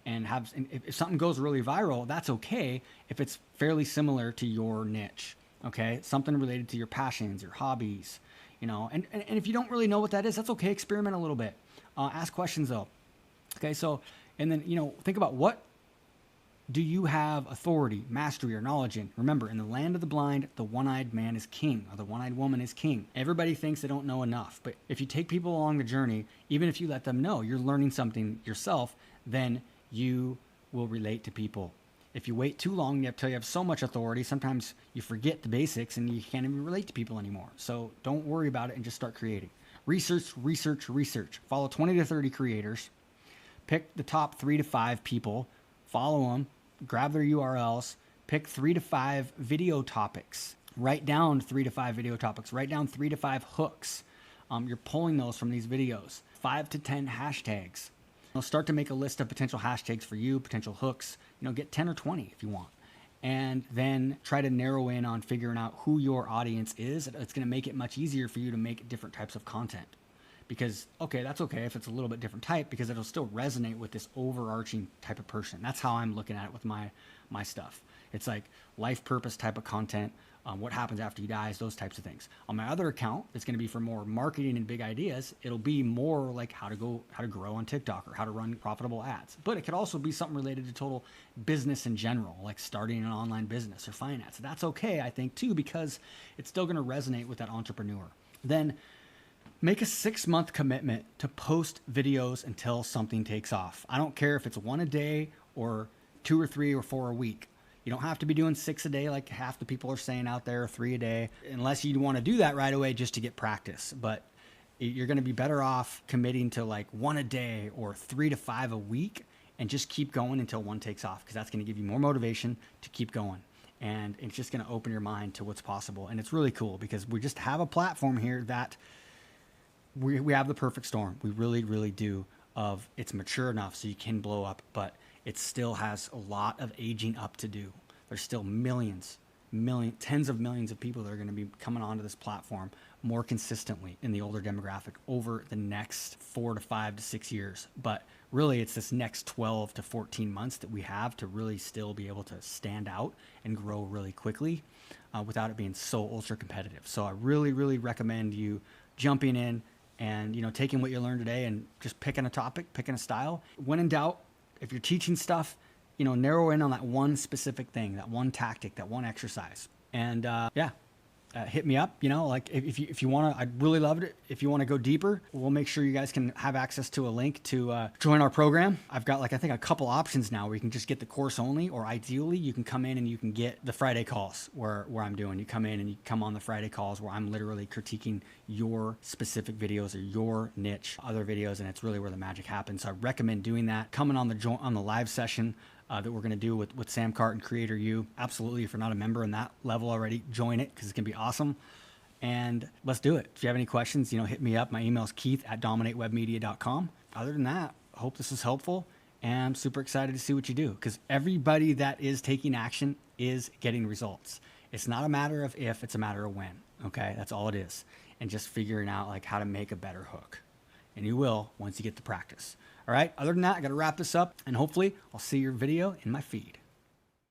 And if something goes really viral, that's okay if it's fairly similar to your niche, okay? Something related to your passions, your hobbies, you know, and if you don't really know what that is, that's okay. Experiment a little bit. Ask questions though. Okay, so, and then, you know, think about what do you have authority, mastery, or knowledge in? Remember, in the land of the blind, the one-eyed man is king, or the one-eyed woman is king. Everybody thinks they don't know enough, but if you take people along the journey, even if you let them know you're learning something yourself, then you will relate to people. If you wait too long until you have so much authority, sometimes you forget the basics and you can't even relate to people anymore. So don't worry about it and just start creating. Research, research, research. Follow 20 to 30 creators. Pick the top 3 to 5 people. Follow them. Grab their URLs, pick 3 to 5 video topics, write down 3 to 5 video topics, write down 3 to 5 hooks. You're pulling those from these videos, 5 to 10 hashtags. Start to make a list of potential hashtags for you, potential hooks, you know, get 10 or 20 if you want. And then try to narrow in on figuring out who your audience is. It's going to make it much easier for you to make different types of content. Because, okay, that's okay if it's a little bit different type because it'll still resonate with this overarching type of person. That's how I'm looking at it with my stuff. It's like life purpose type of content, what happens after he dies, those types of things. On my other account, it's going to be for more marketing and big ideas. It'll be more like how to grow on TikTok or how to run profitable ads. But it could also be something related to total business in general, like starting an online business or finance. That's okay, I think, too, because it's still going to resonate with that entrepreneur. Then make a 6-month commitment to post videos until something takes off. I don't care if it's 1 a day or 2 or 3 or 4 a week. You don't have to be doing 6 a day like half the people are saying out there, or 3 a day, unless you want to do that right away just to get practice. But you're going to be better off committing to like 1 a day or 3 to 5 a week and just keep going until one takes off, because that's going to give you more motivation to keep going. And it's just going to open your mind to what's possible. And it's really cool because we just have a platform here that we have the perfect storm. We really, really do. Of it's mature enough so you can blow up, but it still has a lot of aging up to do. There's still millions tens of millions of people that are going to be coming onto this platform more consistently in the older demographic over the next 4 to 5 to 6 years. But really, it's this next 12 to 14 months that we have to really still be able to stand out and grow really quickly without it being so ultra competitive. So I really, really recommend you jumping in and, you know, taking what you learned today and just picking a topic, picking a style. When in doubt, if you're teaching stuff, you know, narrow in on that one specific thing, that one tactic, that one exercise. And hit me up, you know, like if you want to, I'd really love it. If you want to go deeper, we'll make sure you guys can have access to a link to join our program. I've got like, I think a couple options now where you can just get the course only, or ideally you can come in and you can get the Friday calls where I'm doing. You come in and you come on the Friday calls where I'm literally critiquing your specific videos or your niche, other videos, and it's really where the magic happens. So I recommend doing that. Coming on the live session that we're going to do with Sam Cart and Creator U. Absolutely, if you're not a member in that level already, join it because it's going to be awesome. And let's do it. If you have any questions, you know, hit me up. My email is keith@dominatewebmedia.com. Other than that, I hope this was helpful, and I'm super excited to see what you do because everybody that is taking action is getting results. It's not a matter of if, it's a matter of when. Okay, that's all it is. And just figuring out like how to make a better hook. And you will once you get to practice. All right, other than that, I got to wrap this up, and hopefully I'll see your video in my feed.